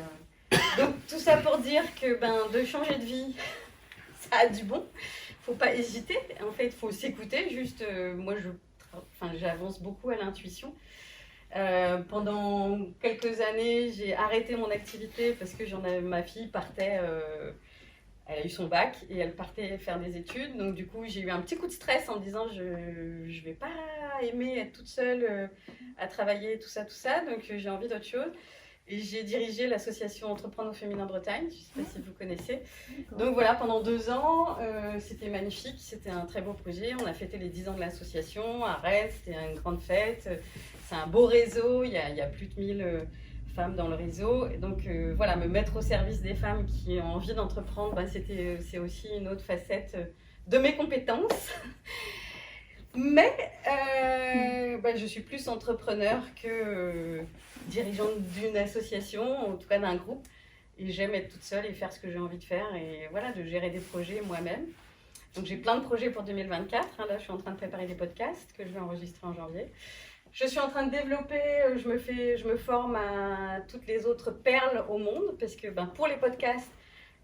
Donc tout ça pour dire que de changer de vie, ça a du bon. Faut pas hésiter. En fait, il faut s'écouter. Juste, moi, j'avance beaucoup à l'intuition. Pendant quelques années, j'ai arrêté mon activité parce que ma fille partait. Elle a eu son bac et elle partait faire des études. Donc du coup, j'ai eu un petit coup de stress en me disant je vais pas aimer être toute seule à travailler, tout ça. Donc j'ai envie d'autre chose. Et j'ai dirigé l'association Entreprendre au féminin Bretagne. Je ne sais pas si vous connaissez. Donc voilà, pendant 2 ans, c'était magnifique. C'était un très beau projet. On a fêté les 10 ans de l'association à Rennes. C'était une grande fête. C'est un beau réseau. Il y a plus de 1000... femmes dans le réseau. Et donc voilà, me mettre au service des femmes qui ont envie d'entreprendre, c'est aussi une autre facette de mes compétences. Mais je suis plus entrepreneur que dirigeante d'une association, en tout cas d'un groupe. Et j'aime être toute seule et faire ce que j'ai envie de faire et voilà, de gérer des projets moi-même. Donc j'ai plein de projets pour 2024. Hein, là, je suis en train de préparer des podcasts que je vais enregistrer en janvier. Je suis en train de développer, je me forme à toutes les autres perles au monde parce que pour les podcasts,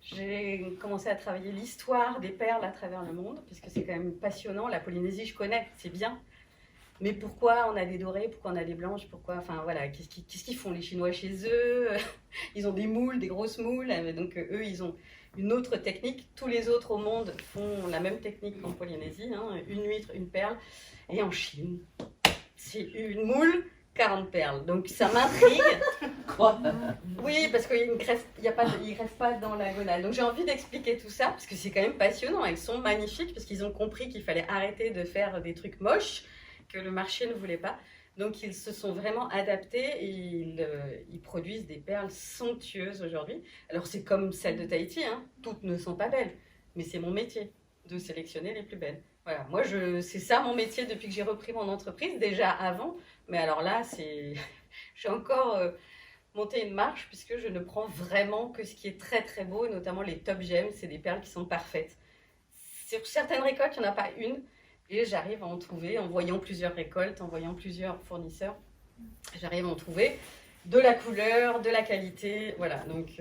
j'ai commencé à travailler l'histoire des perles à travers le monde parce que c'est quand même passionnant. La Polynésie, je connais, c'est bien. Mais pourquoi on a des dorées, pourquoi on a des blanches, enfin voilà, qu'est-ce qu'ils font les Chinois chez eux? Ils ont des moules, des grosses moules, donc eux, ils ont une autre technique. Tous les autres au monde font la même technique qu'en Polynésie, hein, une huître, une perle. Et en Chine, c'est une moule, 40 perles. Donc ça m'intrigue. Oui, parce qu'il ne greffe pas dans la gonale. Donc j'ai envie d'expliquer tout ça, parce que c'est quand même passionnant. Elles sont magnifiques, parce qu'ils ont compris qu'il fallait arrêter de faire des trucs moches, que le marché ne voulait pas. Donc ils se sont vraiment adaptés et ils produisent des perles somptueuses aujourd'hui. Alors c'est comme celles de Tahiti, hein. Toutes ne sont pas belles, mais c'est mon métier de sélectionner les plus belles. Voilà, moi c'est ça mon métier depuis que j'ai repris mon entreprise, déjà avant, mais alors là j'ai encore monté une marche puisque je ne prends vraiment que ce qui est très très beau, et notamment les top gems, c'est des perles qui sont parfaites. Sur certaines récoltes, il n'y en a pas une. Et j'arrive à en trouver en voyant plusieurs récoltes, en voyant plusieurs fournisseurs. J'arrive à en trouver de la couleur, de la qualité. Voilà, donc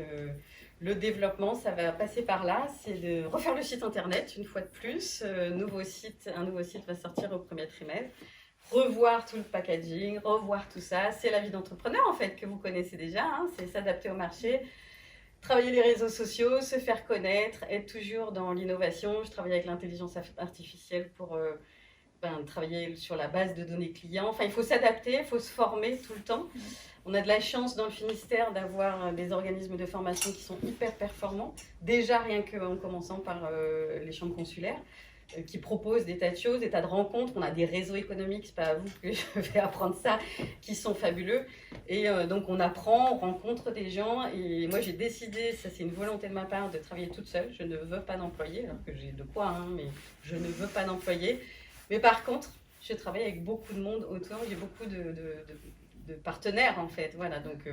le développement, ça va passer par là. C'est de refaire le site internet une fois de plus. Un nouveau site va sortir au premier trimestre. Revoir tout le packaging, revoir tout ça. C'est la vie d'entrepreneur en fait que vous connaissez déjà. Hein. C'est s'adapter au marché. Travailler les réseaux sociaux, se faire connaître, être toujours dans l'innovation. Je travaille avec l'intelligence artificielle pour travailler sur la base de données clients. Enfin, il faut s'adapter, il faut se former tout le temps. On a de la chance dans le Finistère d'avoir des organismes de formation qui sont hyper performants. Déjà, rien qu'en commençant par les chambres consulaires, qui proposent des tas de choses, des tas de rencontres. On a des réseaux économiques, c'est pas à vous que je vais apprendre ça, qui sont fabuleux. Et donc on apprend, on rencontre des gens. Et moi j'ai décidé, ça c'est une volonté de ma part, de travailler toute seule. Je ne veux pas d'employés, alors que j'ai de quoi, hein, mais je ne veux pas d'employés. Mais par contre, je travaille avec beaucoup de monde autour, j'ai beaucoup de partenaires en fait. Voilà, donc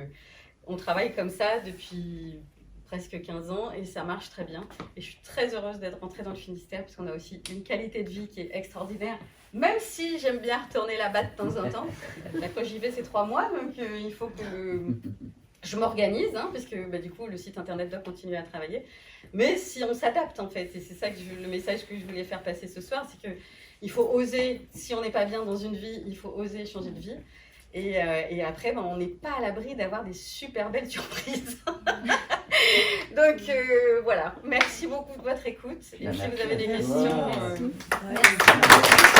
on travaille comme ça depuis presque 15 ans et ça marche très bien. Et je suis très heureuse d'être rentrée dans le Finistère parce qu'on a aussi une qualité de vie qui est extraordinaire. Même si j'aime bien retourner là-bas de temps en temps. Là, quand j'y vais, c'est 3 mois, donc il faut que je m'organise, hein, parce que du coup, le site internet doit continuer à travailler. Mais si on s'adapte, en fait, et c'est ça le message que je voulais faire passer ce soir, c'est qu'il faut oser, si on n'est pas bien dans une vie, il faut oser changer de vie. Et après, on n'est pas à l'abri d'avoir des super belles surprises. Donc voilà, merci beaucoup de votre écoute. Et si vous avez des questions... Merci.